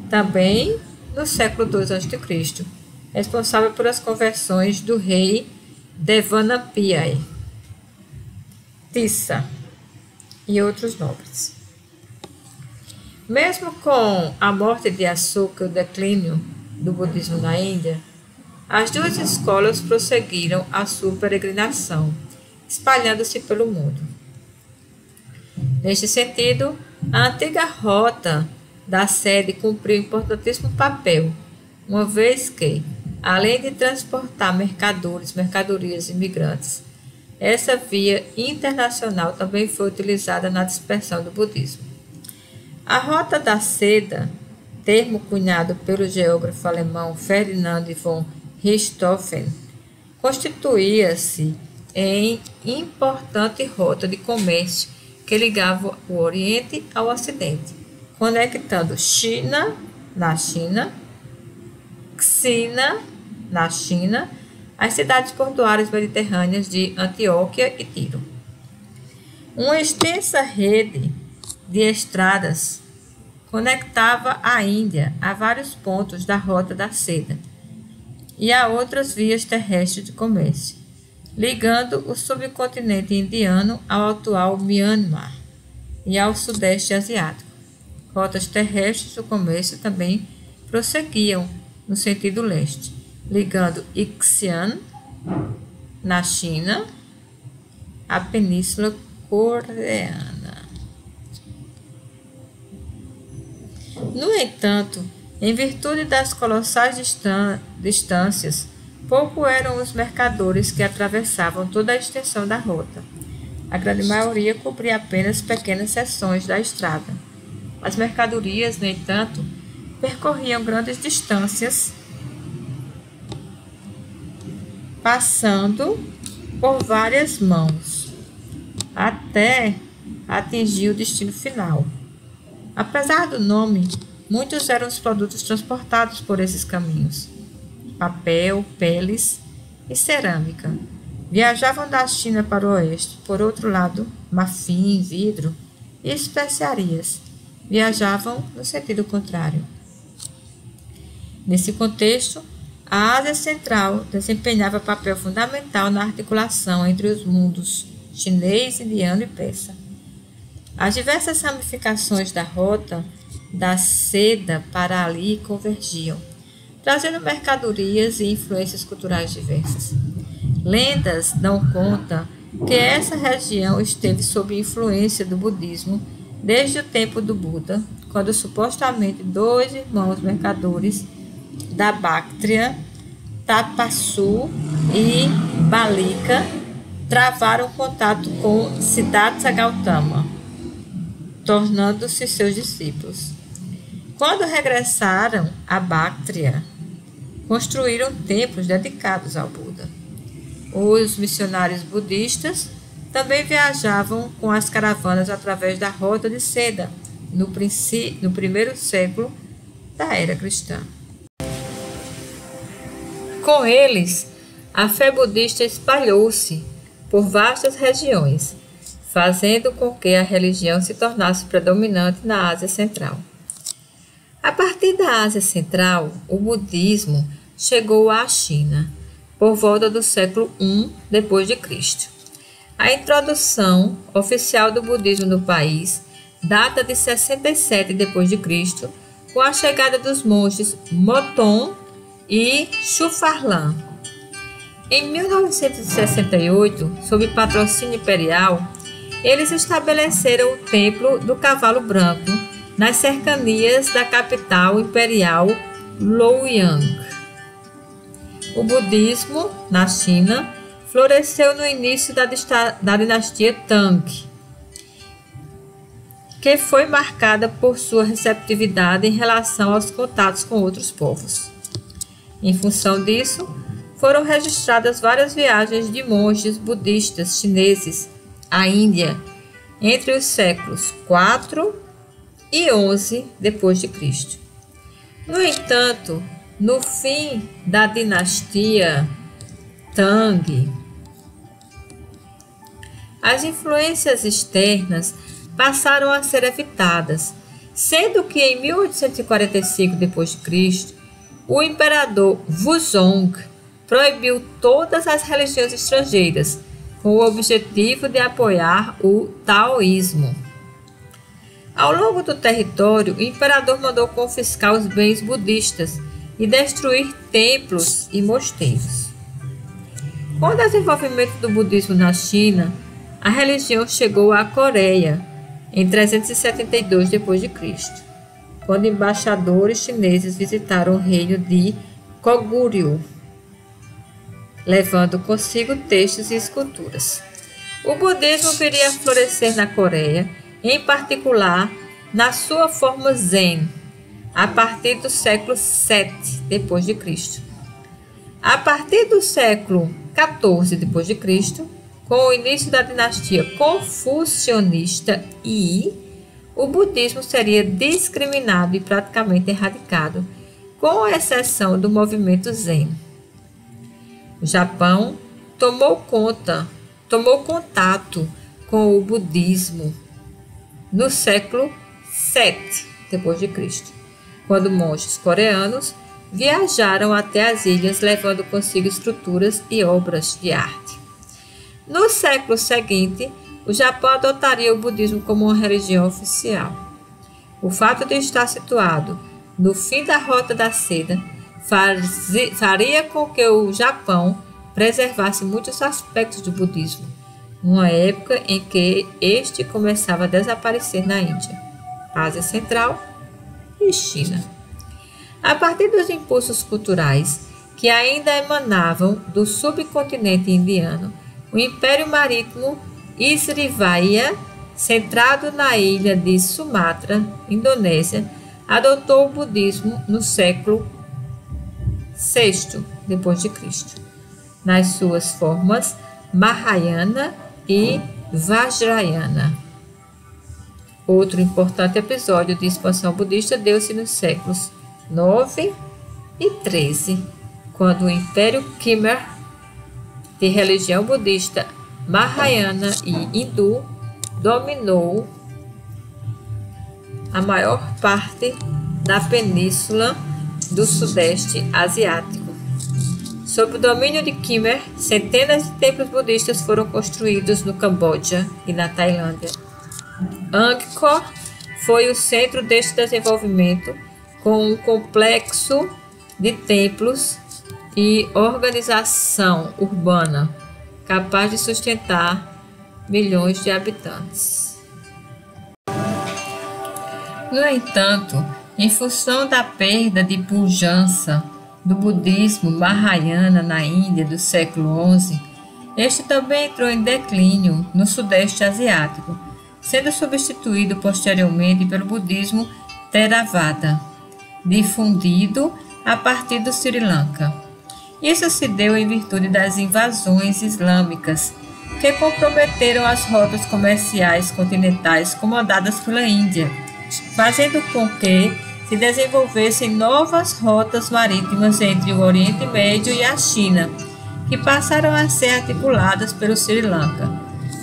também no século II a.C., responsável por as conversões do rei Devanapiyai, Tissa e outros nobres. Mesmo com a morte de Ashoka e o declínio do budismo na Índia, As duas escolas prosseguiram a sua peregrinação, espalhando-se pelo mundo. Neste sentido, a antiga rota da sede cumpriu importantíssimo papel, uma vez que, além de transportar mercadorias e imigrantes, essa via internacional também foi utilizada na dispersão do budismo. A Rota da Seda, termo cunhado pelo geógrafo alemão Ferdinand von Richthofen, constituía-se em importante rota de comércio que ligava o Oriente ao Ocidente, conectando China, na China, Xina, na China, as cidades portuárias mediterrâneas de Antioquia e Tiro. Uma extensa rede de estradas conectava a Índia a vários pontos da Rota da Seda e a outras vias terrestres de comércio, ligando o subcontinente indiano ao atual Myanmar e ao Sudeste Asiático. Rotas terrestres do comércio também prosseguiam no sentido leste, ligando Xi'an, na China, à Península Coreana. No entanto, em virtude das colossais distâncias, pouco eram os mercadores que atravessavam toda a extensão da rota. A grande maioria cobria apenas pequenas seções da estrada. As mercadorias, no entanto, percorriam grandes distâncias, passando por várias mãos, até atingir o destino final. Apesar do nome, muitos eram os produtos transportados por esses caminhos: papel, peles e cerâmica. Viajavam da China para o oeste. Por outro lado, marfim, vidro e especiarias viajavam no sentido contrário. Nesse contexto, a Ásia Central desempenhava papel fundamental na articulação entre os mundos chinês, indiano e persa. As diversas ramificações da rota da seda para ali convergiam, trazendo mercadorias e influências culturais diversas. Lendas dão conta que essa região esteve sob influência do budismo desde o tempo do Buda, quando supostamente 2 irmãos mercadores da Báctria, Tapassu e Balika, travaram contato com Siddhartha Gautama, tornando-se seus discípulos. Quando regressaram à Báctria, construíram templos dedicados ao Buda. Os missionários budistas também viajavam com as caravanas através da Rota de Seda, no primeiro século da era cristã. Com eles, a fé budista espalhou-se por vastas regiões, fazendo com que a religião se tornasse predominante na Ásia Central. A partir da Ásia Central, o budismo chegou à China, por volta do século I d.C. A introdução oficial do budismo no país data de 67 d.C., com a chegada dos monges Moton e Chufarlan. Em 1968, sob patrocínio imperial, eles estabeleceram o Templo do Cavalo Branco nas cercanias da capital imperial Luoyang. O budismo, na China, floresceu no início da dinastia Tang, que foi marcada por sua receptividade em relação aos contatos com outros povos. Em função disso, foram registradas várias viagens de monges budistas chineses à Índia entre os séculos IV e XI d.C. No entanto, no fim da dinastia Tang, as influências externas passaram a ser evitadas, sendo que em 1845 d.C., o imperador Wuzong proibiu todas as religiões estrangeiras, com o objetivo de apoiar o taoísmo. Ao longo do território, o imperador mandou confiscar os bens budistas e destruir templos e mosteiros. Com o desenvolvimento do budismo na China, a religião chegou à Coreia em 372 d.C., quando embaixadores chineses visitaram o reino de Goguryeo, levando consigo textos e esculturas. O budismo viria a florescer na Coreia, em particular na sua forma Zen, a partir do século VII d.C. A partir do século XIV d.C., com o início da dinastia confucionista o budismo seria discriminado e praticamente erradicado, com exceção do movimento Zen. O Japão tomou contato com o budismo no século VII d.C., quando monges coreanos viajaram até as ilhas levando consigo estruturas e obras de arte. No século seguinte, o Japão adotaria o budismo como uma religião oficial. O fato de estar situado no fim da Rota da Seda faria com que o Japão preservasse muitos aspectos do budismo, numa época em que este começava a desaparecer na Índia, Ásia Central e China. A partir dos impulsos culturais que ainda emanavam do subcontinente indiano, o Império Marítimo Srivijaya, centrado na ilha de Sumatra, Indonésia, adotou o budismo no século VI d.C., nas suas formas Mahayana e Vajrayana. Outro importante episódio de expansão budista deu-se nos séculos IX e XIII, quando o Império Khmer, de religião budista Mahayana e hindu, dominou a maior parte da península do Sudeste Asiático. Sob o domínio de Khmer, centenas de templos budistas foram construídos no Camboja e na Tailândia. Angkor foi o centro deste desenvolvimento, com um complexo de templos e organização urbana capaz de sustentar milhões de habitantes. No entanto, em função da perda de pujança do budismo Mahayana na Índia do século XI, este também entrou em declínio no Sudeste Asiático, sendo substituído posteriormente pelo budismo Theravada, difundido a partir do Sri Lanka. Isso se deu em virtude das invasões islâmicas que comprometeram as rotas comerciais continentais comandadas pela Índia, fazendo com que se desenvolvessem novas rotas marítimas entre o Oriente Médio e a China, que passaram a ser articuladas pelo Sri Lanka.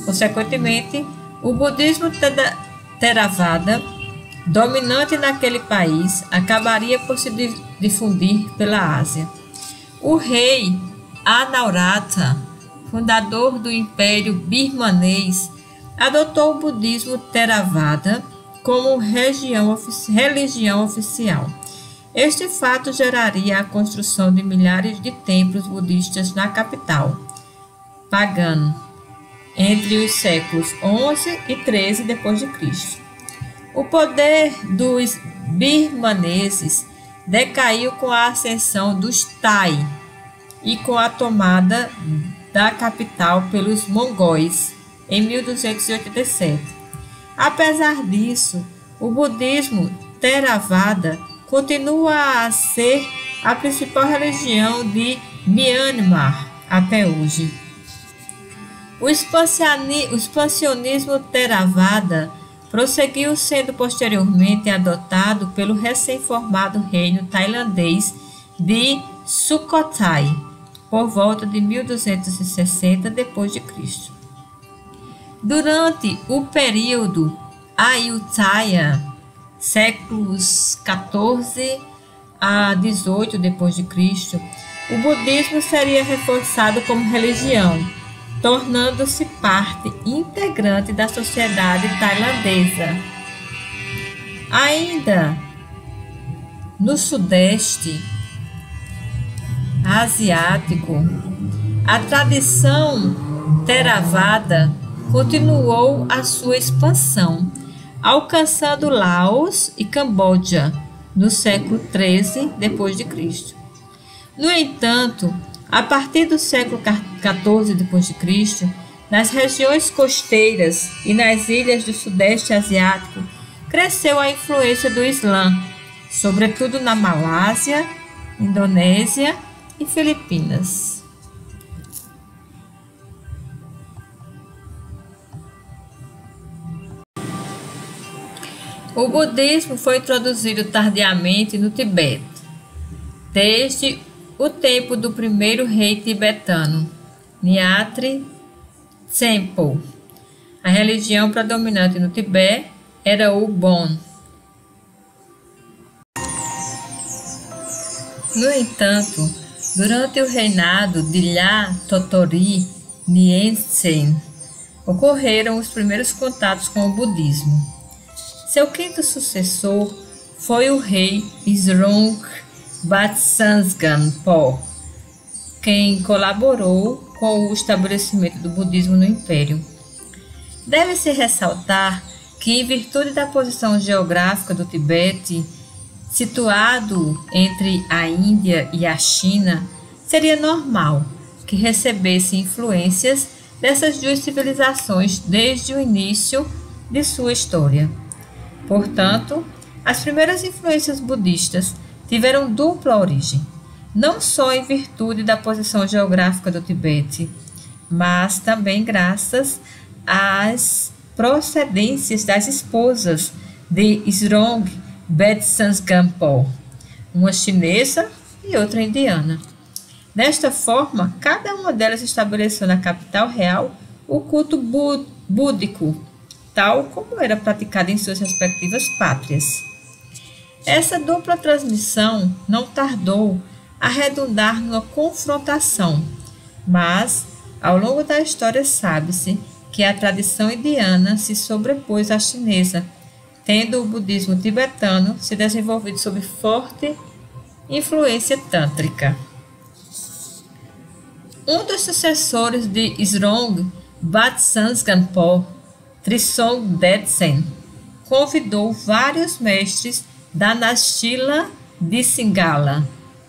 Consequentemente, o budismo Theravada, dominante naquele país, acabaria por se difundir pela Ásia. O rei Anauratha, fundador do Império Birmanês, adotou o budismo Theravada como religião oficial. Este fato geraria a construção de milhares de templos budistas na capital, Pagan, entre os séculos XI e XIII d.C. O poder dos birmaneses decaiu com a ascensão dos Thai e com a tomada da capital pelos mongóis em 1287. Apesar disso, o budismo Theravada continua a ser a principal religião de Myanmar até hoje. O expansionismo Theravada prosseguiu sendo posteriormente adotado pelo recém-formado reino tailandês de Sukhothai, por volta de 1260 d.C. Durante o período Ayutthaya, séculos XIV a XVIII d.C., o budismo seria reforçado como religião, tornando-se parte integrante da sociedade tailandesa. Ainda no Sudeste, asiático, a tradição Theravada continuou a sua expansão, alcançando Laos e Camboja no século XIII d.C. No entanto, a partir do século XIV d.C., nas regiões costeiras e nas ilhas do Sudeste Asiático, cresceu a influência do Islã, sobretudo na Malásia, Indonésia e Filipinas. O budismo foi introduzido tardiamente no Tibete, desde o tempo do primeiro rei tibetano, Nyatri Tsempo. A religião predominante no Tibete era o Bon. No entanto, durante o reinado de Lhá Totori Nyesen, ocorreram os primeiros contatos com o budismo. Seu quinto sucessor foi o rei Isrong Batsangampo, quem colaborou com o estabelecimento do budismo no Império. Deve-se ressaltar que, em virtude da posição geográfica do Tibete, situado entre a Índia e a China, seria normal que recebesse influências dessas duas civilizações desde o início de sua história. Portanto, as primeiras influências budistas tiveram dupla origem, não só em virtude da posição geográfica do Tibete, mas também graças às procedências das esposas de Isrong Batsangampo, uma chinesa e outra indiana. Desta forma, cada uma delas estabeleceu na capital real o culto búdico, tal como era praticado em suas respectivas pátrias. Essa dupla transmissão não tardou a redundar numa confrontação, mas, ao longo da história, sabe-se que a tradição indiana se sobrepôs à chinesa, tendo o budismo tibetano se desenvolvido sob forte influência tântrica. Um dos sucessores de Isrong Batsangampo, Trisong Detsen, convidou vários mestres da Nashila de Singala,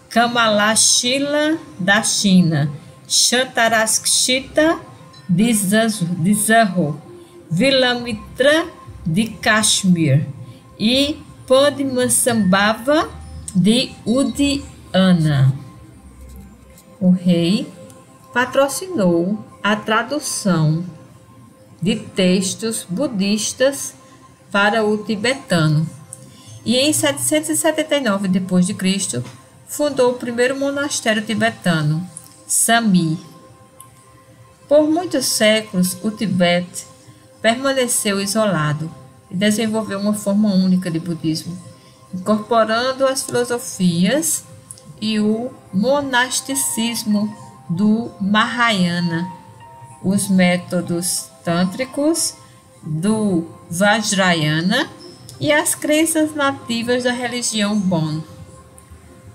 Kamalashila da China, Shantarakshita de Zarro, Vilamitra de Kashmir e Padmasambhava de Udhyana. O rei patrocinou a tradução de textos budistas para o tibetano e em 779 d.C. fundou o primeiro monastério tibetano, Sami. Por muitos séculos, o Tibete permaneceu isolado e desenvolveu uma forma única de budismo, incorporando as filosofias e o monasticismo do Mahayana, os métodos tântricos do Vajrayana e as crenças nativas da religião Bon,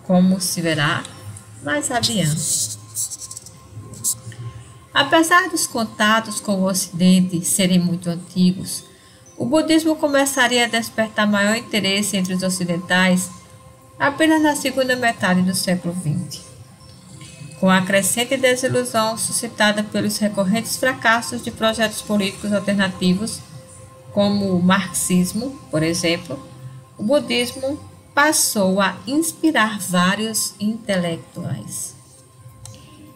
como se verá mais adiante. Apesar dos contatos com o Ocidente serem muito antigos, o budismo começaria a despertar maior interesse entre os ocidentais apenas na segunda metade do século XX. Com a crescente desilusão suscitada pelos recorrentes fracassos de projetos políticos alternativos, como o marxismo, por exemplo, o budismo passou a inspirar vários intelectuais.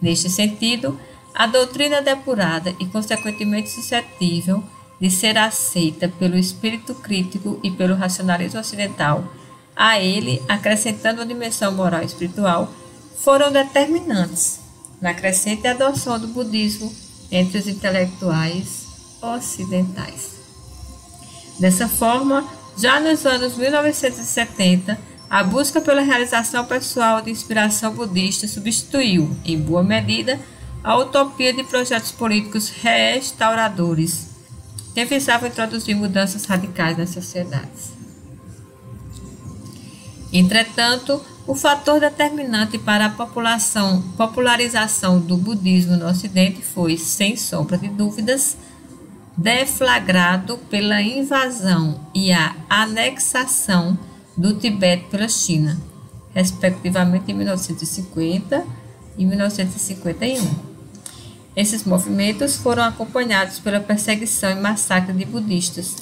Neste sentido, a doutrina depurada e, consequentemente, suscetível de ser aceita pelo espírito crítico e pelo racionalismo ocidental, a ele, acrescentando uma dimensão moral e espiritual, foram determinantes na crescente adoção do budismo entre os intelectuais ocidentais. Dessa forma, já nos anos 1970, a busca pela realização pessoal de inspiração budista substituiu, em boa medida, a utopia de projetos políticos restauradores, que visavam introduzir mudanças radicais nas sociedades. Entretanto, O fator determinante para a popularização do budismo no Ocidente foi, sem sombra de dúvidas, deflagrado pela invasão e a anexação do Tibete pela China, respectivamente em 1950 e 1951. Esses movimentos foram acompanhados pela perseguição e massacre de budistas,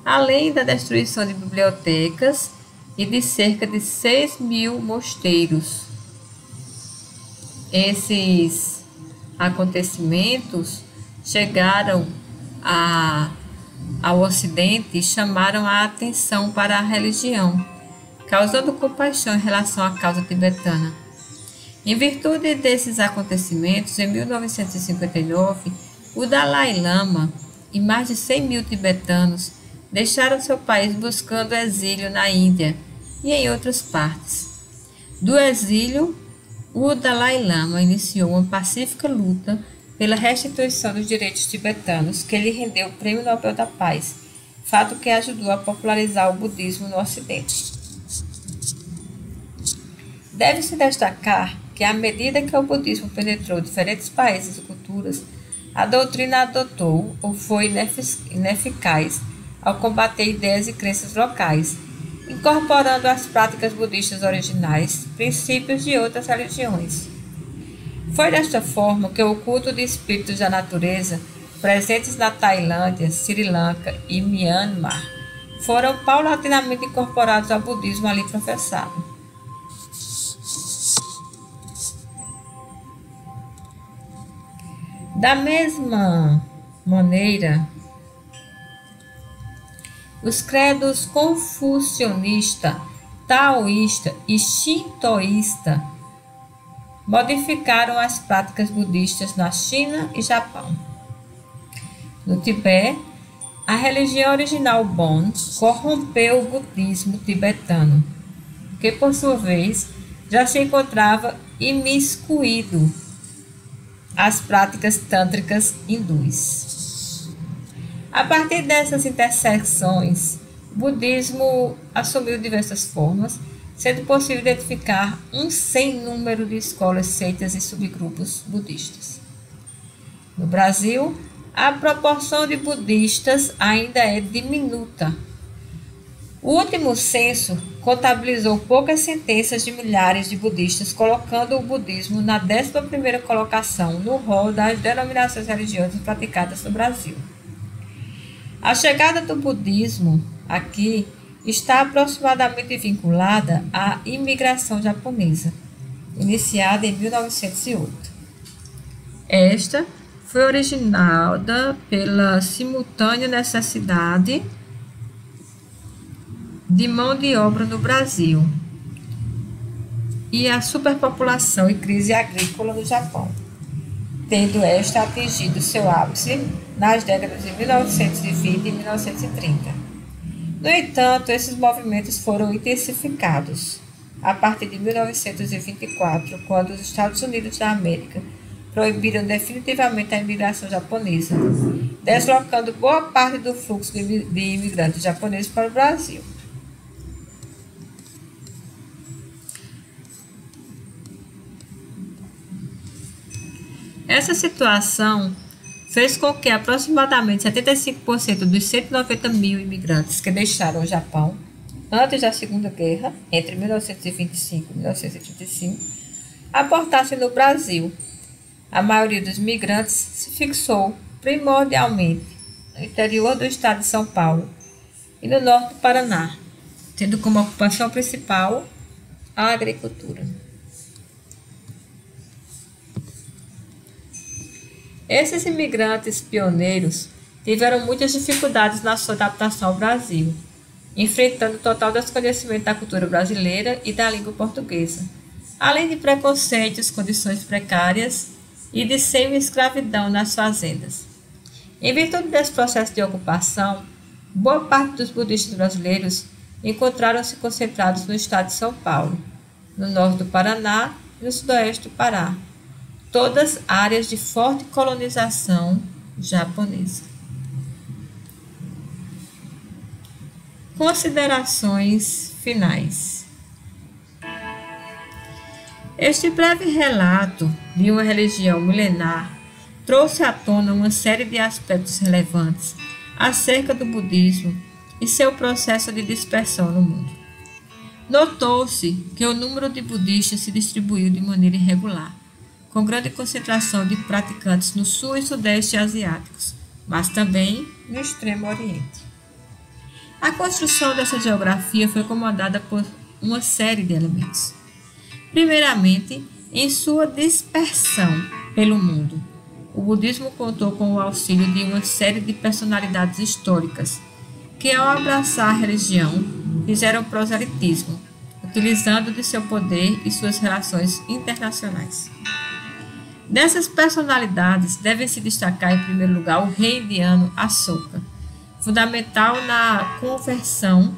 além da destruição de bibliotecas e de cerca de 6.000 mosteiros. Esses acontecimentos chegaram ao Ocidente e chamaram a atenção para a religião, causando compaixão em relação à causa tibetana. Em virtude desses acontecimentos, em 1959, o Dalai Lama e mais de 100.000 tibetanos deixaram seu país buscando exílio na Índia e em outras partes. Do exílio, o Dalai Lama iniciou uma pacífica luta pela restituição dos direitos tibetanos, que lhe rendeu o Prêmio Nobel da Paz, fato que ajudou a popularizar o budismo no Ocidente. Deve-se destacar que, à medida que o budismo penetrou diferentes países e culturas, a doutrina adotou ou foi ineficaz ao combater ideias e crenças locais, incorporando às práticas budistas originais princípios de outras religiões. Foi desta forma que o culto de espíritos da natureza, presentes na Tailândia, Sri Lanka e Myanmar, foram paulatinamente incorporados ao budismo ali professado. Da mesma maneira, os credos confucionista, taoísta e shintoísta modificaram as práticas budistas na China e Japão. No Tibete, a religião original Bon corrompeu o budismo tibetano, que por sua vez já se encontrava imiscuído às práticas tântricas hindus. A partir dessas intersecções, o budismo assumiu diversas formas, sendo possível identificar um sem número de escolas, seitas e subgrupos budistas. No Brasil, a proporção de budistas ainda é diminuta. O último censo contabilizou poucas centenas de milhares de budistas, colocando o budismo na 11ª colocação no rol das denominações religiosas praticadas no Brasil. A chegada do budismo aqui está aproximadamente vinculada à imigração japonesa, iniciada em 1908. Esta foi originada pela simultânea necessidade de mão de obra no Brasil e a superpopulação e crise agrícola no Japão, tendo esta atingido seu ápice nas décadas de 1920 e 1930. No entanto, esses movimentos foram intensificados a partir de 1924, quando os Estados Unidos da América proibiram definitivamente a imigração japonesa, deslocando boa parte do fluxo de imigrantes japoneses para o Brasil. Essa situação fez com que aproximadamente 75% dos 190.000 imigrantes que deixaram o Japão antes da Segunda Guerra, entre 1925 e 1935, aportassem no Brasil. A maioria dos migrantes se fixou primordialmente no interior do estado de São Paulo e no norte do Paraná, tendo como ocupação principal a agricultura. Esses imigrantes pioneiros tiveram muitas dificuldades na sua adaptação ao Brasil, enfrentando total desconhecimento da cultura brasileira e da língua portuguesa, além de preconceitos, condições precárias e de semi-escravidão nas fazendas. Em virtude desse processo de ocupação, boa parte dos budistas brasileiros encontraram-se concentrados no estado de São Paulo, no norte do Paraná e no sudoeste do Pará, todas áreas de forte colonização japonesa. Considerações finais. Este breve relato de uma religião milenar trouxe à tona uma série de aspectos relevantes acerca do budismo e seu processo de dispersão no mundo. Notou-se que o número de budistas se distribuiu de maneira irregular, com grande concentração de praticantes no sul e sudeste asiáticos, mas também no extremo oriente. A construção dessa geografia foi comandada por uma série de elementos. Primeiramente, em sua dispersão pelo mundo, o budismo contou com o auxílio de uma série de personalidades históricas que, ao abraçar a religião, fizeram proselitismo, utilizando de seu poder e suas relações internacionais. Dessas personalidades devem se destacar em primeiro lugar o rei indiano Ashoka, fundamental na conversão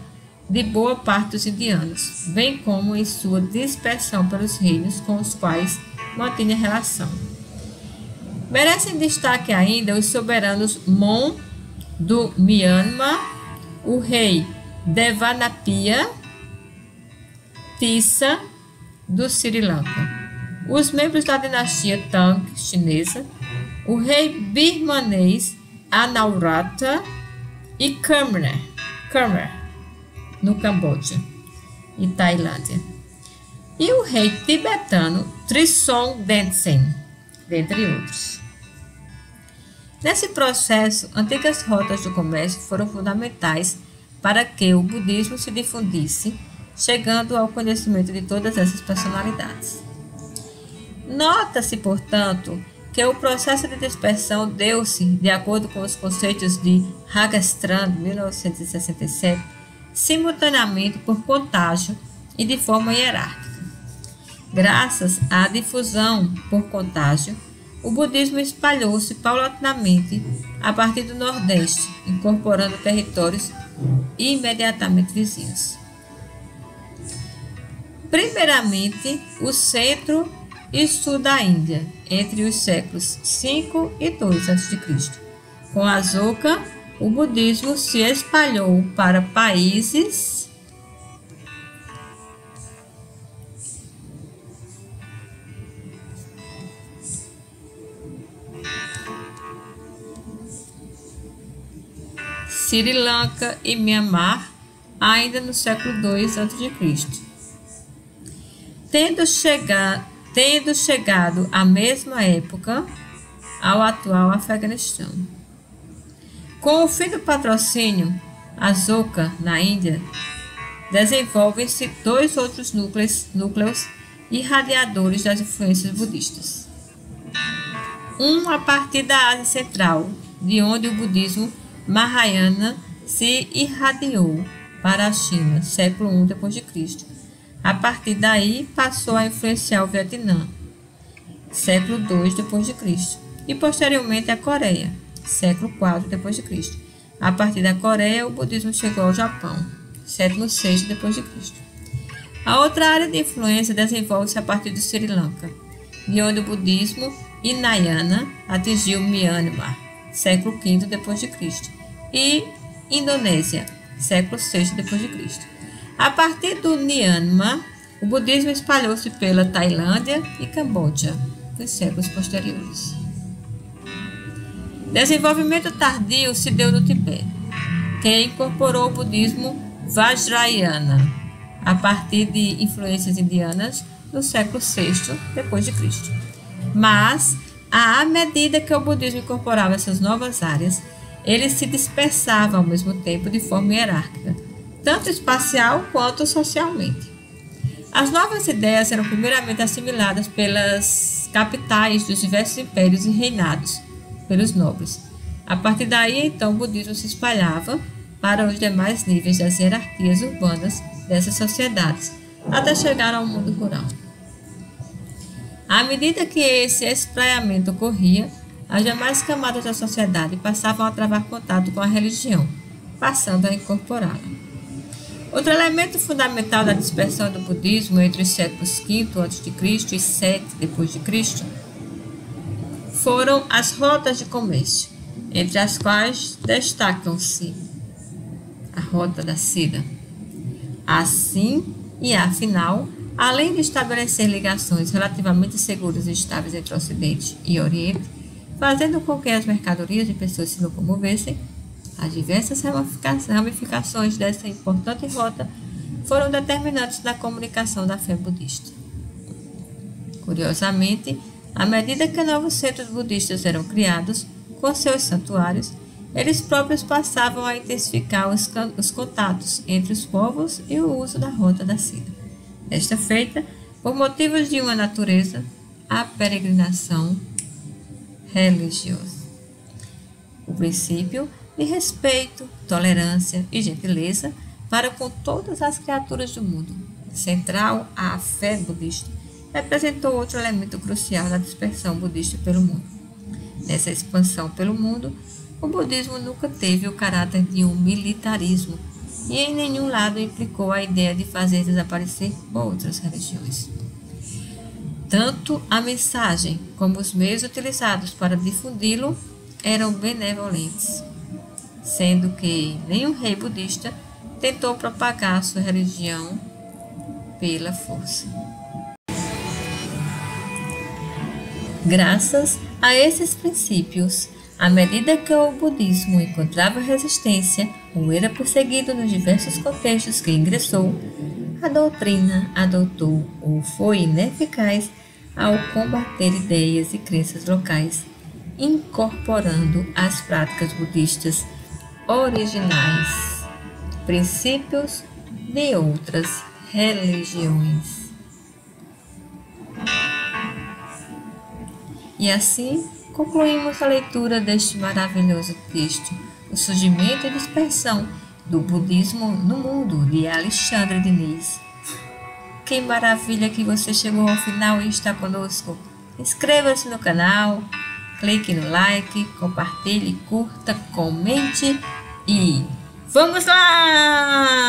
de boa parte dos indianos, bem como em sua dispersão pelos reinos com os quais mantinha relação. Merecem destaque ainda os soberanos Mon do Myanmar, o rei Devanapia Tissa do Sri Lanka, os membros da dinastia Tang chinesa, o rei birmanês Anaurata e Khmer no Camboja e Tailândia, e o rei tibetano Trisong Detsen, dentre outros. Nesse processo, antigas rotas do comércio foram fundamentais para que o budismo se difundisse, chegando ao conhecimento de todas essas personalidades. Nota-se, portanto, que o processo de dispersão deu-se, de acordo com os conceitos de Hagstrand, 1967, simultaneamente por contágio e de forma hierárquica. Graças à difusão por contágio, o budismo espalhou-se paulatinamente a partir do Nordeste, incorporando territórios imediatamente vizinhos. Primeiramente, o centro e sul da Índia, entre os séculos V e II a.C. Com Ashoka, o budismo se espalhou para países Sri Lanka e Myanmar, ainda no século II a.C. Tendo chegado à mesma época ao atual Afeganistão. Com o fim do patrocínio, Ashoka, na Índia, desenvolvem-se dois outros núcleos irradiadores das influências budistas. Um a partir da Ásia Central, de onde o budismo Mahayana se irradiou para a China, século I d.C. A partir daí, passou a influenciar o Vietnã, século II d.C. e posteriormente a Coreia, século IV d.C. A partir da Coreia, o budismo chegou ao Japão, século VI d.C. A outra área de influência desenvolve-se a partir do Sri Lanka, de onde o budismo Hinayana atingiu Myanmar, século V d.C. e Indonésia, século VI d.C. A partir do Myanmar, o budismo espalhou-se pela Tailândia e Camboja, nos séculos posteriores. Desenvolvimento tardio se deu no Tibete, que incorporou o budismo Vajrayana, a partir de influências indianas no século VI d.C. Mas, à medida que o budismo incorporava essas novas áreas, ele se dispersava ao mesmo tempo de forma hierárquica, tanto espacial quanto socialmente. As novas ideias eram primeiramente assimiladas pelas capitais dos diversos impérios e reinados pelos nobres. A partir daí, então, o budismo se espalhava para os demais níveis das hierarquias urbanas dessas sociedades, até chegar ao mundo rural. À medida que esse espraiamento ocorria, as demais camadas da sociedade passavam a travar contato com a religião, passando a incorporá-la. Outro elemento fundamental da dispersão do budismo entre os séculos V a.C. e VII d.C. foram as rotas de comércio, entre as quais destacam-se a Rota da Seda. Assim e afinal, Além de estabelecer ligações relativamente seguras e estáveis entre o Ocidente e Oriente, fazendo com que as mercadorias e pessoas se locomovessem, as diversas ramificações dessa importante rota foram determinantes na comunicação da fé budista. Curiosamente, à medida que novos centros budistas eram criados, com seus santuários, eles próprios passavam a intensificar os contatos entre os povos e o uso da rota da seda. Desta feita, por motivos de uma natureza, a peregrinação religiosa. O princípio de respeito, tolerância e gentileza para com todas as criaturas do mundo, central à fé budista, representou outro elemento crucial na dispersão budista pelo mundo. Nessa expansão pelo mundo, o budismo nunca teve o caráter de um militarismo e em nenhum lado implicou a ideia de fazer desaparecer outras religiões. Tanto a mensagem como os meios utilizados para difundi-lo eram benevolentes, sendo que nenhum rei budista tentou propagar sua religião pela força. Graças a esses princípios, à medida que o budismo encontrava resistência ou era perseguido nos diversos contextos que ingressou, a doutrina adotou ou foi ineficaz ao combater ideias e crenças locais, incorporando às práticas budistas originais princípios de outras religiões. E assim, concluímos a leitura deste maravilhoso texto, O Surgimento e Dispersão do Budismo no Mundo, de Alexandre Diniz. Que maravilha que você chegou ao final e está conosco! Inscreva-se no canal, clique no like, compartilhe, curta, comente e vamos lá!